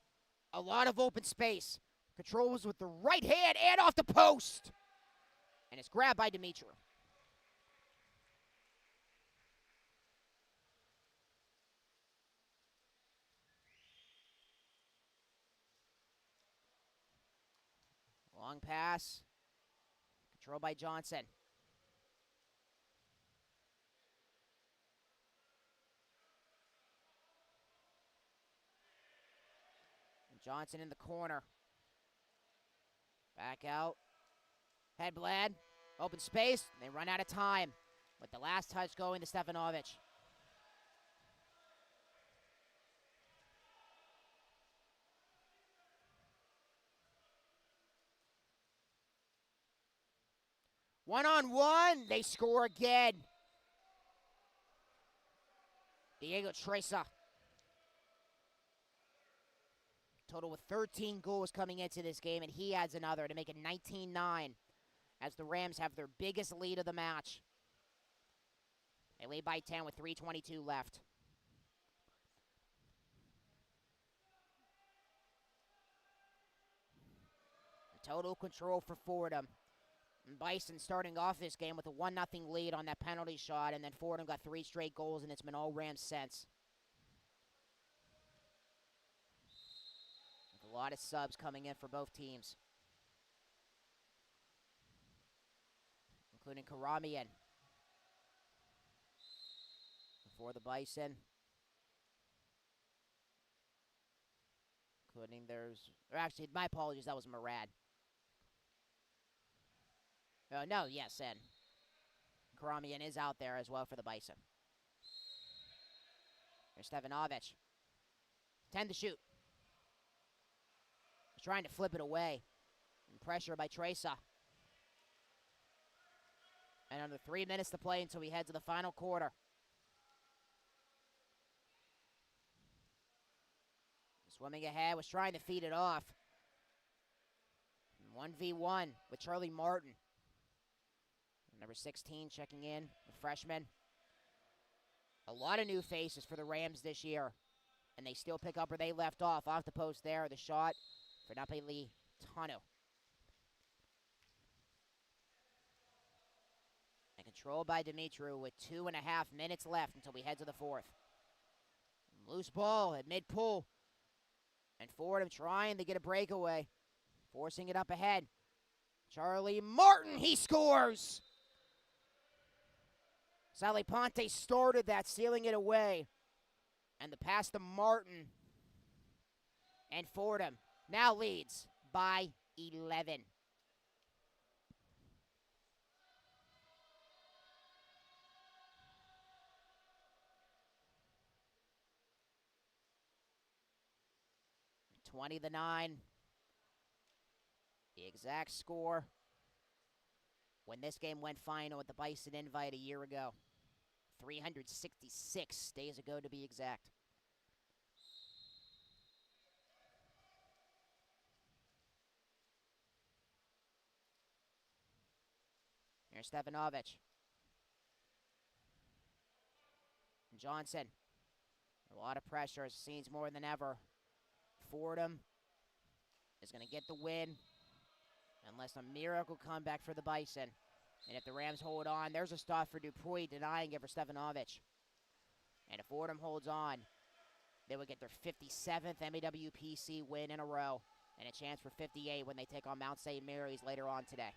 A lot of open space. Controls with the right hand and off the post. And it's grabbed by Dimitri. Long pass. Controlled by Johnson. Johnson in the corner. Back out. Hedblad. Open space. They run out of time. With the last touch going to Stefanovic. One-on-one. They score again. Diego Tresa. Total with 13 goals coming into this game, and he adds another to make it 19-9 as the Rams have their biggest lead of the match. They lead by 10 with 3:22 left. The total control for Fordham. Bison starting off this game with a 1-0 lead on that penalty shot, and then Fordham got 3 straight goals, and it's been all Rams since. With a lot of subs coming in for both teams, including Karamian for the Bison. Including actually, my apologies, that was Murad. No, yes, and Karamian is out there as well for the Bison. Here's Stevanovic. 10 to shoot. He's trying to flip it away. And pressure by Tresa. And under 3 minutes to play until we head to the final quarter. Swimming ahead, was trying to feed it off. 1v1 with Charlie Martin. Number 16 checking in, the freshman. A lot of new faces for the Rams this year. And they still pick up where they left off the post there. The shot for Napoli Tano. And controlled by Dimitru with 2.5 minutes left until we head to the fourth. Loose ball at mid-pull. And Fordham trying to get a breakaway. Forcing it up ahead. Charlie Martin, he scores! Sally Ponte started that, sealing it away. And the pass to Martin. And Fordham now leads by 11. (20-9). The exact score when this game went final at the Bison Invite a year ago. 366 days ago to be exact. Here's Stevanovic. Johnson. A lot of pressure. It seems more than ever. Fordham is going to get the win unless a miracle comeback for the Bison. And if the Rams hold on, there's a stop for Dupuy, denying it for Stevanovic. And if Fordham holds on, they would get their 57th MEWPC win in a row and a chance for 58 when they take on Mount St. Mary's later on today.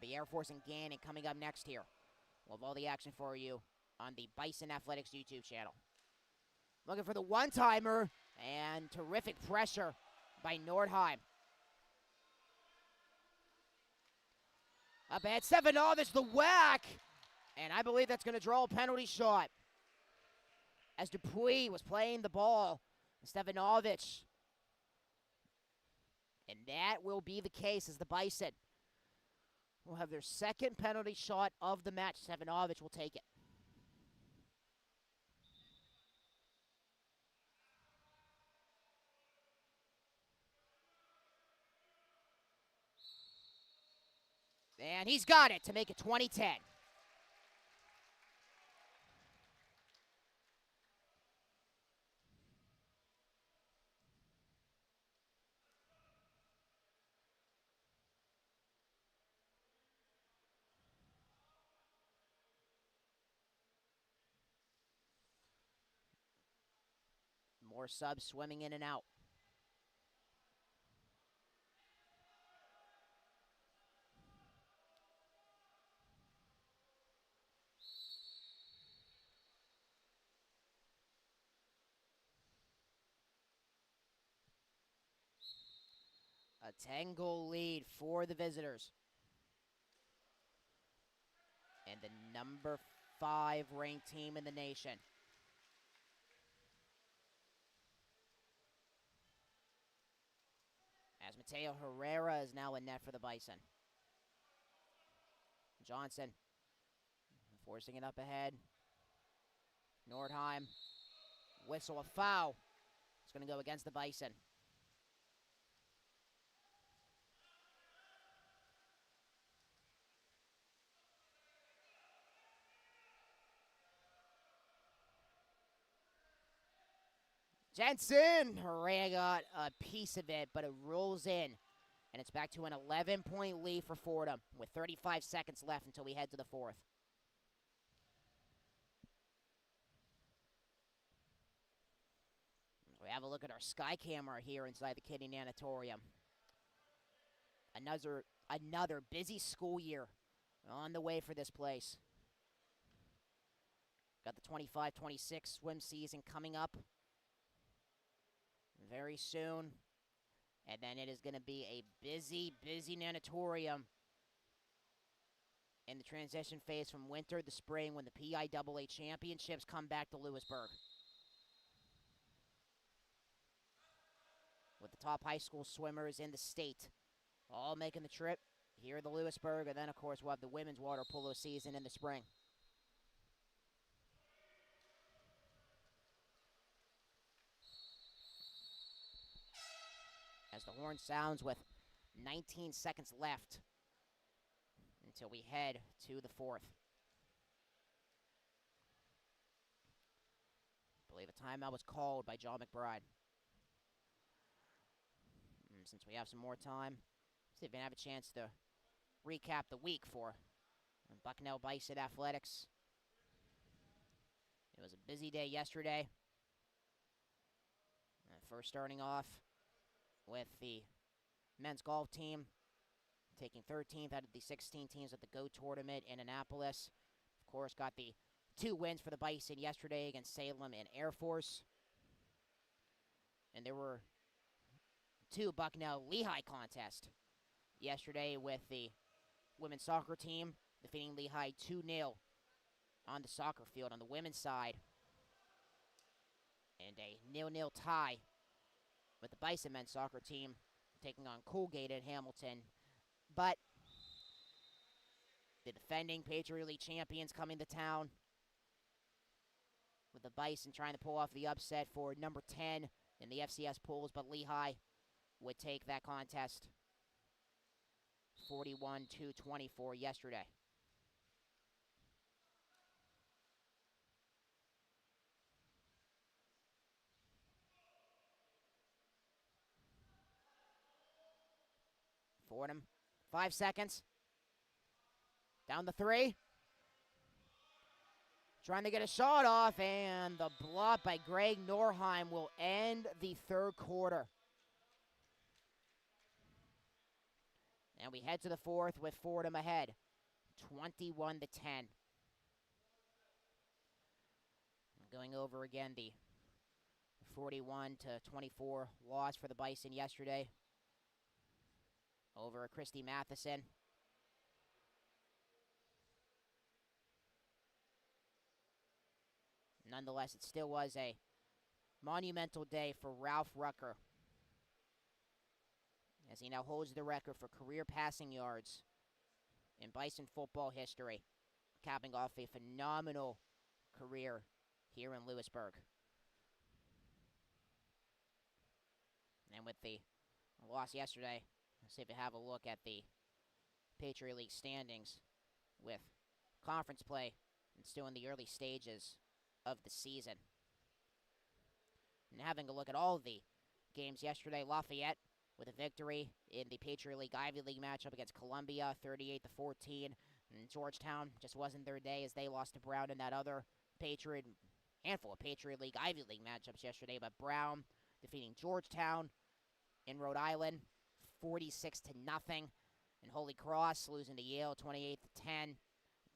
The Air Force and Gannon coming up next here. We'll have all the action for you on the Bison Athletics YouTube channel. Looking for the one-timer, and terrific pressure by Nordheim. Up ahead, Stevanovic, the whack. And I believe that's going to draw a penalty shot. As Dupuy was playing the ball, Stevanovic. And that will be the case as the Bison will have their second penalty shot of the match. Stevanovic will take it. And he's got it to make it 20-10. More subs swimming in and out. A 10-goal lead for the visitors. And the number 5 ranked team in the nation. As Mateo Herrera is now in net for the Bison. Johnson forcing it up ahead. Nordheim. Whistle, a foul. It's going to go against the Bison. Jensen! Herrera got a piece of it, but it rolls in And it's back to an 11-point lead for Fordham with 35 seconds left until we head to the fourth. We have a look at our sky camera here inside the Kitty Nanatorium. Another busy school year on the way for this place. Got the 25-26 swim season coming up very soon. And then it is going to be a busy, busy nanatorium in the transition phase from winter to spring when the PIAA championships come back to Lewisburg. With the top high school swimmers in the state all making the trip here to Lewisburg. And then, of course, we'll have the women's water polo season in the spring. As the horn sounds with 19 seconds left until we head to the fourth. I believe a timeout was called by John McBride. Since we have some more time, see if we have a chance to recap the week for Bucknell Bison Athletics. It was a busy day yesterday. First starting off with the men's golf team, taking 13th out of the 16 teams at the GO tournament in Annapolis. Of course, got the 2 wins for the Bison yesterday against Salem and Air Force. And there were 2 Bucknell Lehigh contests yesterday with the women's soccer team defeating Lehigh 2-0 on the soccer field on the women's side. And a 0-0 tie with the Bison men's soccer team taking on Colgate in Hamilton. But the defending Patriot League champions coming to town, with the Bison trying to pull off the upset for number 10 in the FCS polls, but Lehigh would take that contest 41-24 yesterday. Fordham, 5 seconds. Down the 3. Trying to get a shot off, and the block by Greg Norheim will end the third quarter. And we head to the fourth with Fordham ahead, 21-10. Going over again the 41-24 loss for the Bison yesterday over Christy Matheson. Nonetheless, it still was a monumental day for Ralph Rucker, as he now holds the record for career passing yards in Bison football history, capping off a phenomenal career here in Lewisburg. And with the loss yesterday, let's see if we have a look at the Patriot League standings with conference play and still in the early stages of the season. And having a look at all of the games yesterday, Lafayette with a victory in the Patriot League Ivy League matchup against Columbia, 38-14. And Georgetown just wasn't their day as they lost to Brown in that other handful of Patriot League Ivy League matchups yesterday. But Brown defeating Georgetown in Rhode Island, 46-0. And Holy Cross losing to Yale, 28-10.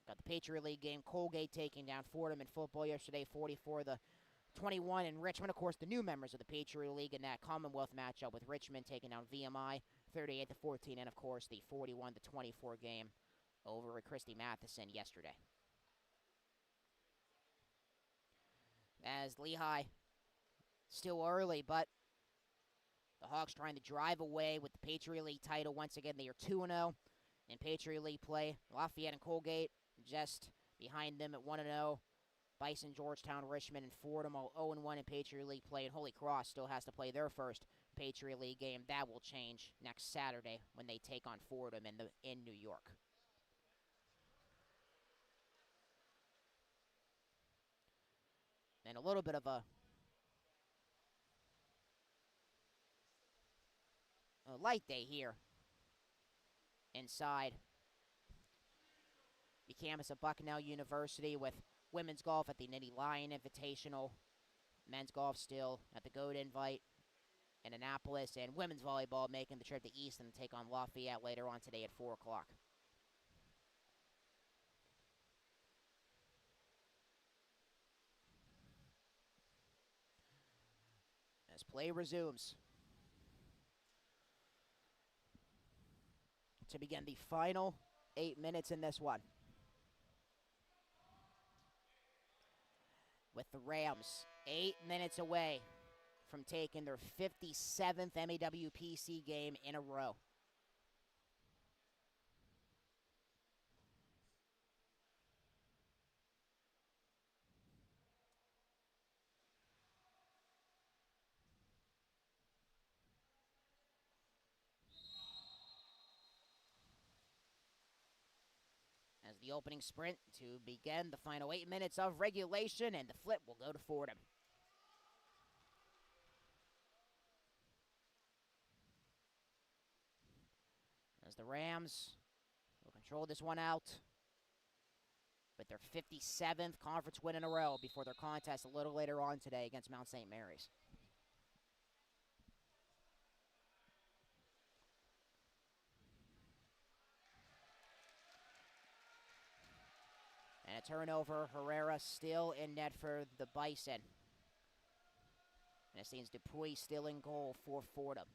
Got the Patriot League game, Colgate taking down Fordham in football yesterday, 44-21. And Richmond, of course, the new members of the Patriot League in that Commonwealth matchup with Richmond taking down VMI, 38-14. And, of course, the 41-24 game over at Christy Matheson yesterday. As Lehigh, still early, but the Hawks trying to drive away with the Patriot League title. Once again, they are 2-0 in Patriot League play. Lafayette and Colgate just behind them at 1-0. Bison, Georgetown, Richmond, and Fordham all 0-1 in Patriot League play. And Holy Cross still has to play their first Patriot League game. That will change next Saturday when they take on Fordham in New York. And a little bit of a light day here inside the campus of Bucknell University with women's golf at the Nittany Lion Invitational, men's golf still at the Goat Invite in Annapolis, and women's volleyball making the trip to Easton to take on Lafayette later on today at 4 o'clock. As play resumes to begin the final 8 minutes in this one, with the Rams 8 minutes away from taking their 57th MAWPC game in a row. As the opening sprint to begin the final 8 minutes of regulation, and the flip will go to Fordham. As the Rams will control this one out with their 57th conference win in a row before their contest a little later on today against Mount St. Mary's. And a turnover, Herrera still in net for the Bison. And it seems Dupuy still in goal for Fordham.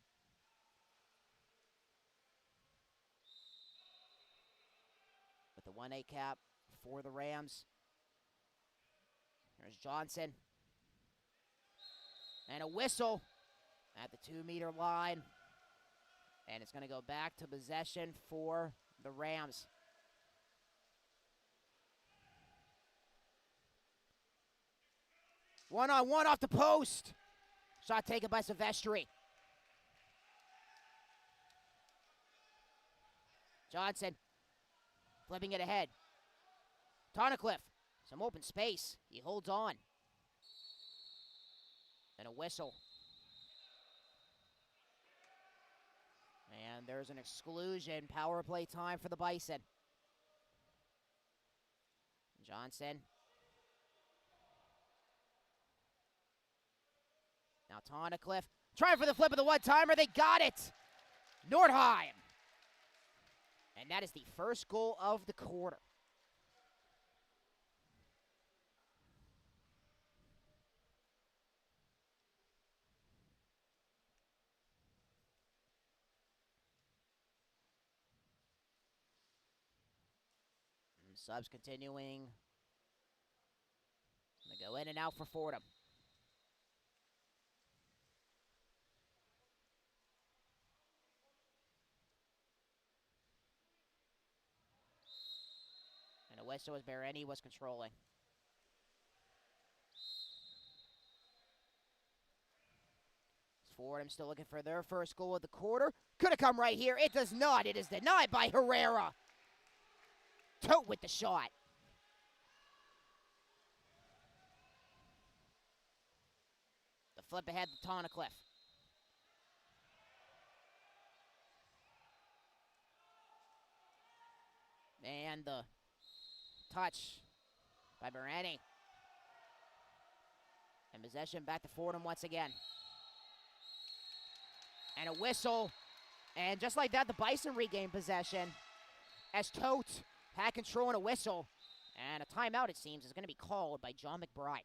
With the 1A cap for the Rams. There's Johnson. And a whistle at the 2-meter line. And it's going to go back to possession for the Rams. One-on-one off the post. Shot taken by Silvestri. Johnson flipping it ahead. Tonacliffe, some open space. He holds on. And a whistle. And there's an exclusion. Power play time for the Bison. Johnson. Now Tonacliffe trying for the flip of the one-timer. They got it. Nordheim. And that is the first goal of the quarter. And subs continuing. They go in and out for Fordham. And a whistle as Bereni was controlling. Fordham still looking for their first goal of the quarter. Could have come right here. It does not. It is denied by Herrera. Tote with the shot. The flip ahead to Tonacliffe. And the touch by Bereni. And possession back to Fordham once again. And a whistle. And just like that, the Bison regain possession as Tote had control and a whistle. And a timeout, it seems, is going to be called by John McBride.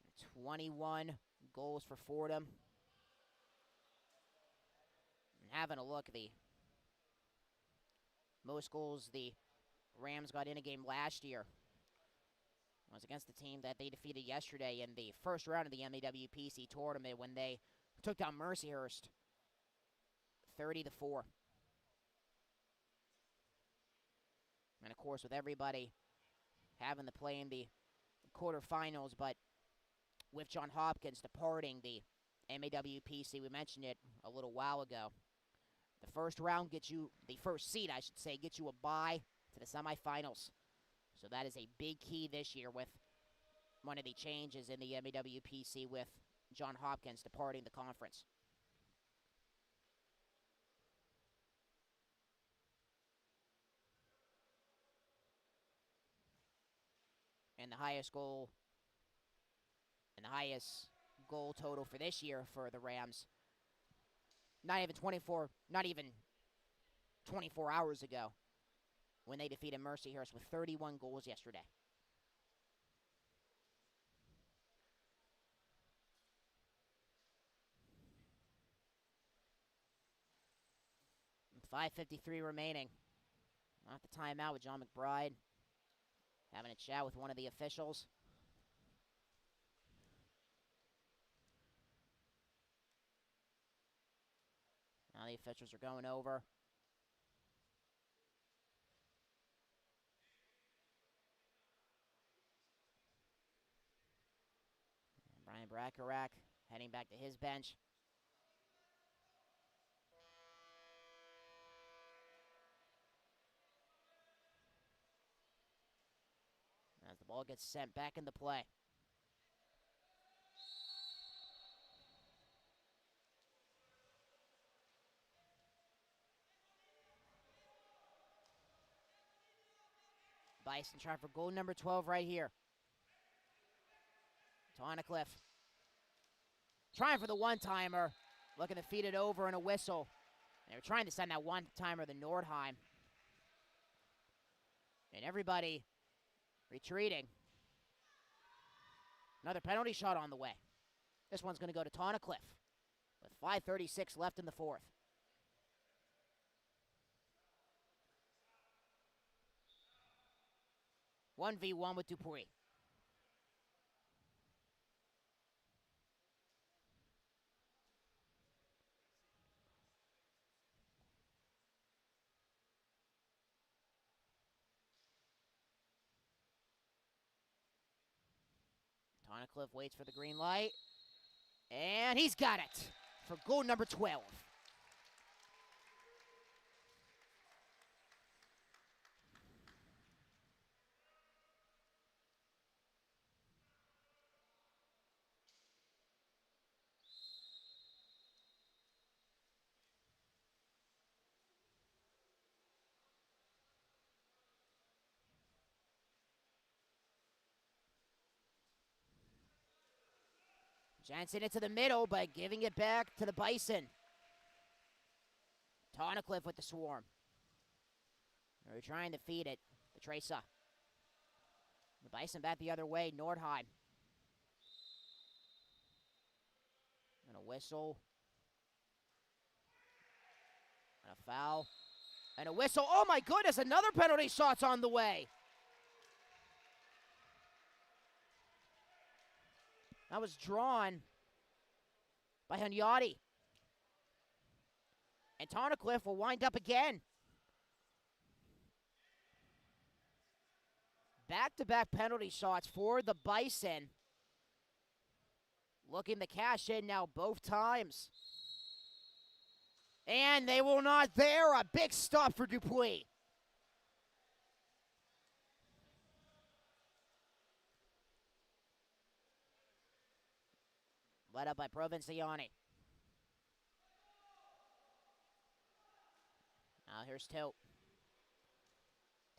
And 21 goals for Fordham. And having a look at the most goals the Rams got in a game last year was against the team that they defeated yesterday in the first round of the MAWPC tournament when they took down Mercyhurst 30-4. And of course, with everybody having to play in the quarterfinals, but with John Hopkins departing the MAWPC, we mentioned it a little while ago. The first round gets you, the first seed, I should say, gets you a bye to the semifinals. So that is a big key this year with one of the changes in the MEWPC with John Hopkins departing the conference. And the highest goal total for this year for the Rams, not even 24 hours ago, when they defeated Mercyhurst with 31 goals yesterday. .553 remaining. Not the timeout with John McBride having a chat with one of the officials. Now the officials are going over. Brian Bracarac heading back to his bench. As the ball gets sent back into play. Bison trying for goal number 12 right here. Tonacliffe trying for the one-timer. Looking to feed it over and a whistle. They were trying to send that one-timer to Nordheim. And everybody retreating. Another penalty shot on the way. This one's going to go to Tonacliffe with 5:36 left in the fourth. One v one with Dupuy. Tonacliffe waits for the green light. And he's got it for goal number 12. Jansen into the middle, but giving it back to the Bison. Tonacliffe with the swarm. They're trying to feed it. The Tracer. The Bison back the other way. Nordheim. And a whistle. And a foul. And a whistle. Oh my goodness, another penalty shot's on the way. That was drawn by Hunyadi. And Tonacliffe will wind up again. Back-to-back penalty shots for the Bison. Looking to cash in now both times. And they will not there. A big stop for Dupuy. Led up by Provinciani. Now here's Tilt.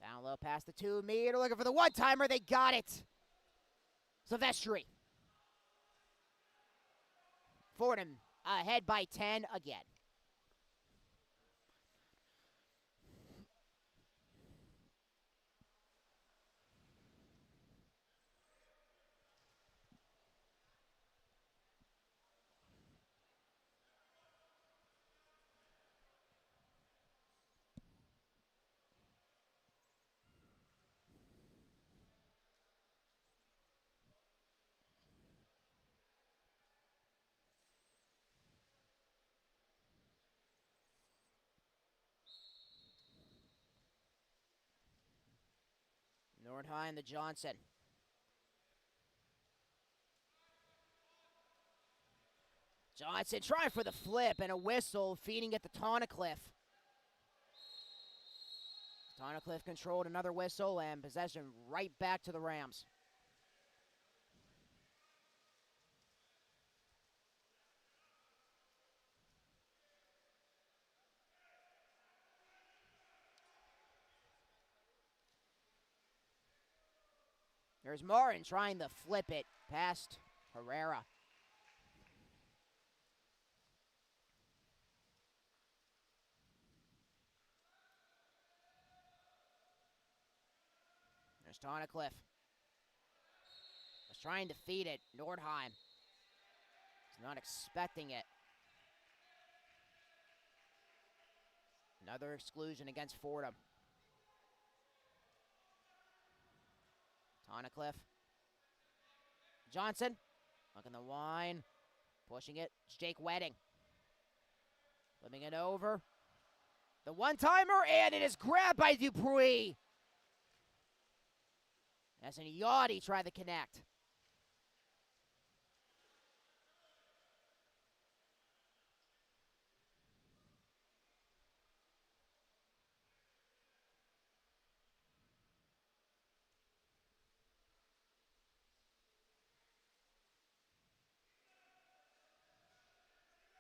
Down low past the 2 meter. Looking for the one-timer. They got it. Silvestri. Fordham ahead by 10 again. Nordheim to Johnson. Johnson trying for the flip and a whistle, feeding it to Tonacliffe. Tonacliffe controlled another whistle and possession right back to the Rams. There's Martin trying to flip it past Herrera. There's Tonacliffe. Was trying to feed it. Nordheim. He's not expecting it. Another exclusion against Fordham. Tonacliffe. Johnson. Looking the line. Pushing it. It's Jake Wedding. Flipping it over. The one-timer, and it is grabbed by Dupree. As in Yachty tried to connect.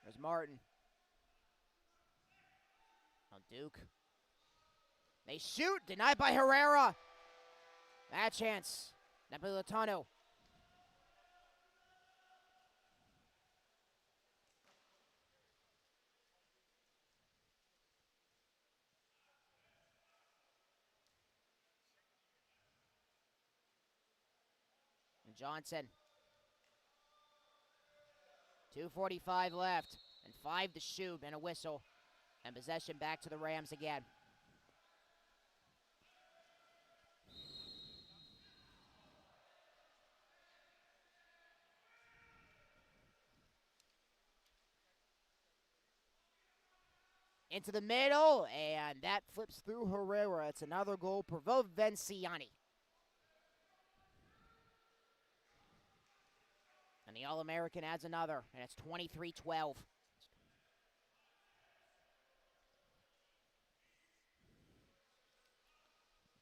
There's Martin. Oh, Duke. They shoot. Denied by Herrera. Bad chance. Napolitano. And Johnson. 2:45 left. And 5 to shoot and a whistle. And possession back to the Rams again. Into the middle, and that flips through Herrera. It's another goal. Provinciani. And the All-American adds another, and it's 23-12.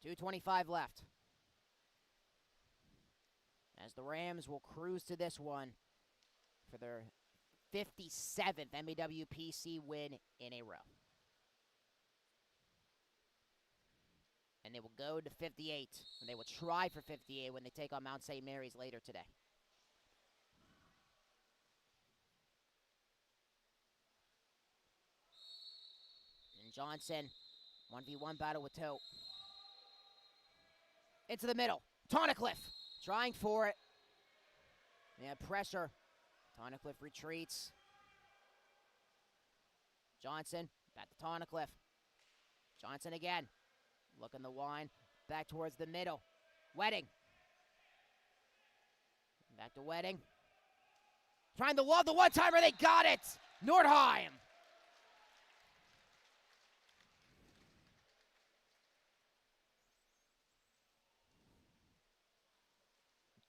.225 left. As the Rams will cruise to this one for their 57th MAWPC win in a row. And they will go to 58. And they will try for 58 when they take on Mount St. Mary's later today. And Johnson, 1v1 battle with Tote. Into the middle. Tonacliffe trying for it. Yeah, pressure. Tonacliffe retreats. Johnson, back to Tonacliffe. Johnson again. Looking the wine. Back towards the middle. Wedding. Back to Wedding. Trying to lob the one-timer. They got it. Nordheim.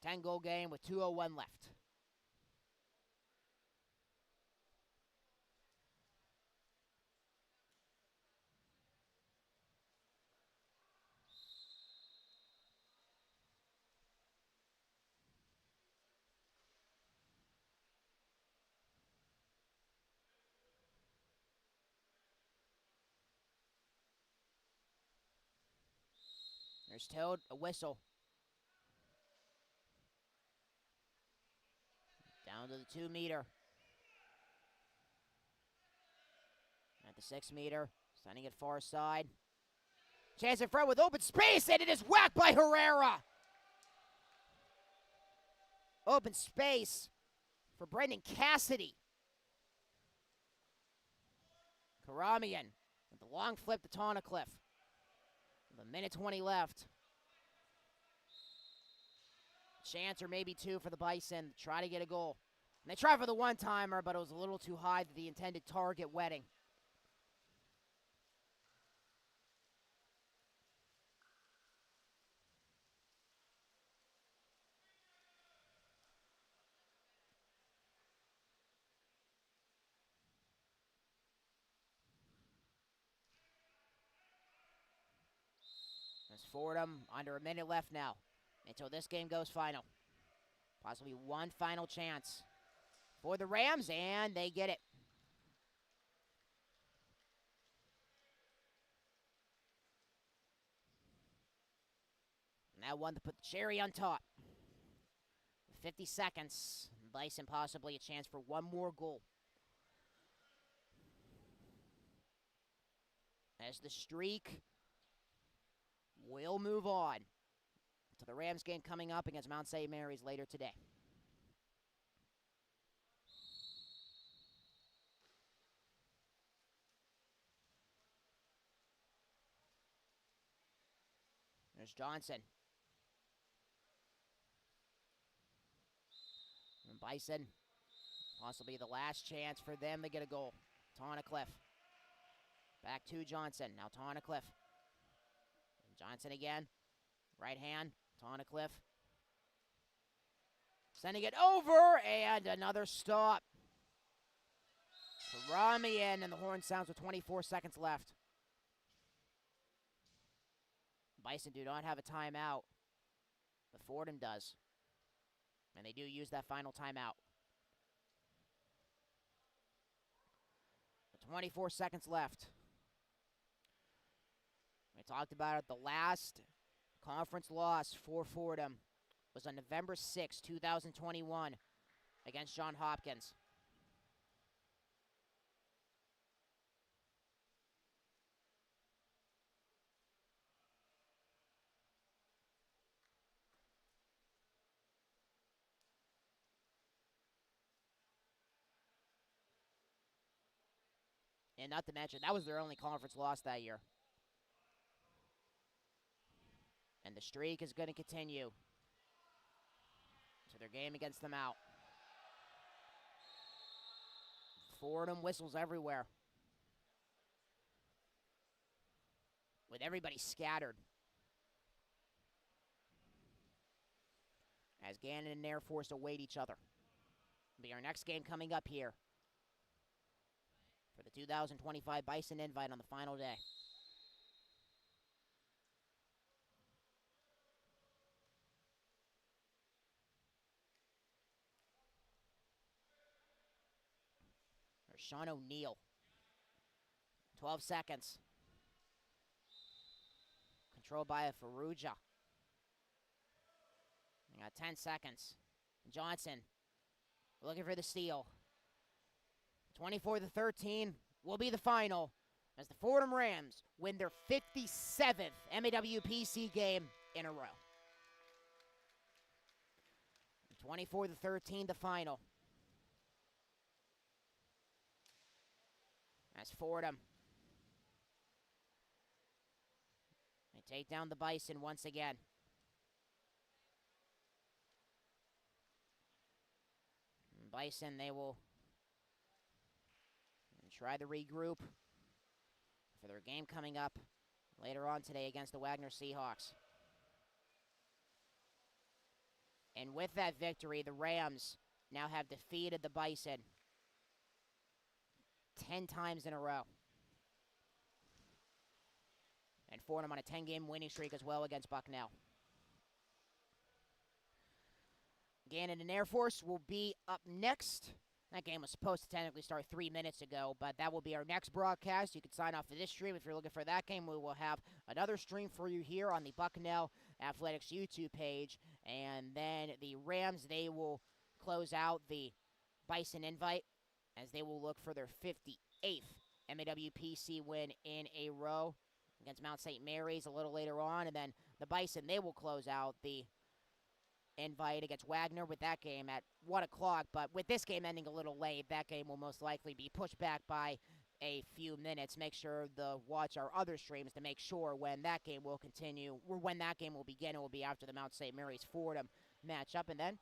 Ten-goal game with 2:01 left. There's Toad, a whistle. Down to the 2-meter. At the 6-meter. Sending it far side. Chance in front with open space, and it is whacked by Herrera. Open space for Brendan Cassidy. Karamian with the long flip to Tonacliffe. With 1:20 left. Chance or maybe 2 for the Bison to try to get a goal. And they tried for the one-timer, but it was a little too high to the intended target, Wedding. There's Fordham, under a minute left now until this game goes final. Possibly one final chance for the Rams, and they get it. That one to put the cherry on top. 50 seconds. Bison possibly a chance for one more goal. As the streak will move on to the Rams game coming up against Mount St. Mary's later today. There's Johnson. And Bison, possibly the last chance for them to get a goal. Tonacliffe. Back to Johnson. Now Tonacliffe. Johnson again. Right hand. Tonacliffe. Sending it over, and another stop. From the end, and the horn sounds with 24 seconds left. Bison do not have a timeout, but Fordham does. And they do use that final timeout. 24 seconds left. We talked about it. The last conference loss for Fordham was on November 6, 2021 against Johns Hopkins. And not to mention, that was their only conference loss that year. And the streak is going to continue to their game against them out. Fordham whistles everywhere, with everybody scattered. As Gannon and Air Force await each other. It'll be our next game coming up here for the 2025 Bison Invite on the final day. There's Sean O'Neill. 12 seconds. Controlled by a Ferrugia. We got 10 seconds. Johnson looking for the steal. 24-13 will be the final as the Fordham Rams win their 57th MAWPC game in a row. 24-13 the final. As Fordham, they take down the Bison once again. Bison, they will try to regroup for their game coming up later on today against the Wagner Seahawks. And with that victory, the Rams now have defeated the Bison 10 times in a row. And Fordham on a 10-game winning streak as well against Bucknell. Gannon and Air Force will be up next. That game was supposed to technically start 3 minutes ago, but that will be our next broadcast. You can sign off for this stream if you're looking for that game. We will have another stream for you here on the Bucknell Athletics YouTube page. And then the Rams, they will close out the Bison Invite as they will look for their 58th MAWPC win in a row against Mount St. Mary's a little later on. And then the Bison, they will close out the Invite against Wagner with that game at 1 o'clock. But with this game ending a little late, that game will most likely be pushed back by a few minutes. Make sure to watch our other streams to make sure when that game will continue, or when that game will begin. It will be after the Mount St. Mary's Fordham matchup. And then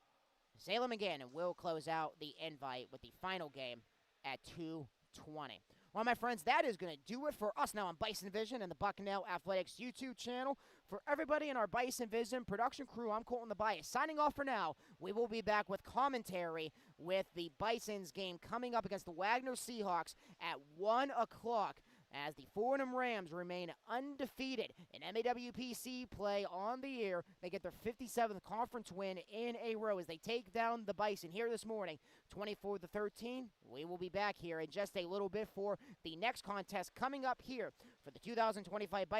Salem again, and we'll close out the Invite with the final game at 2:20. Well, my friends, that is going to do it for us now on Bison Vision and the Bucknell Athletics YouTube channel. For everybody in our Bison Vision production crew, I'm Colton the Bias. Signing off for now. We will be back with commentary with the Bison's game coming up against the Wagner Seahawks at 1 o'clock as the Fordham Rams remain undefeated in MAWPC play on the year. They get their 57th conference win in a row as they take down the Bison here this morning, 24-13. We will be back here in just a little bit for the next contest coming up here for the 2025 Bison.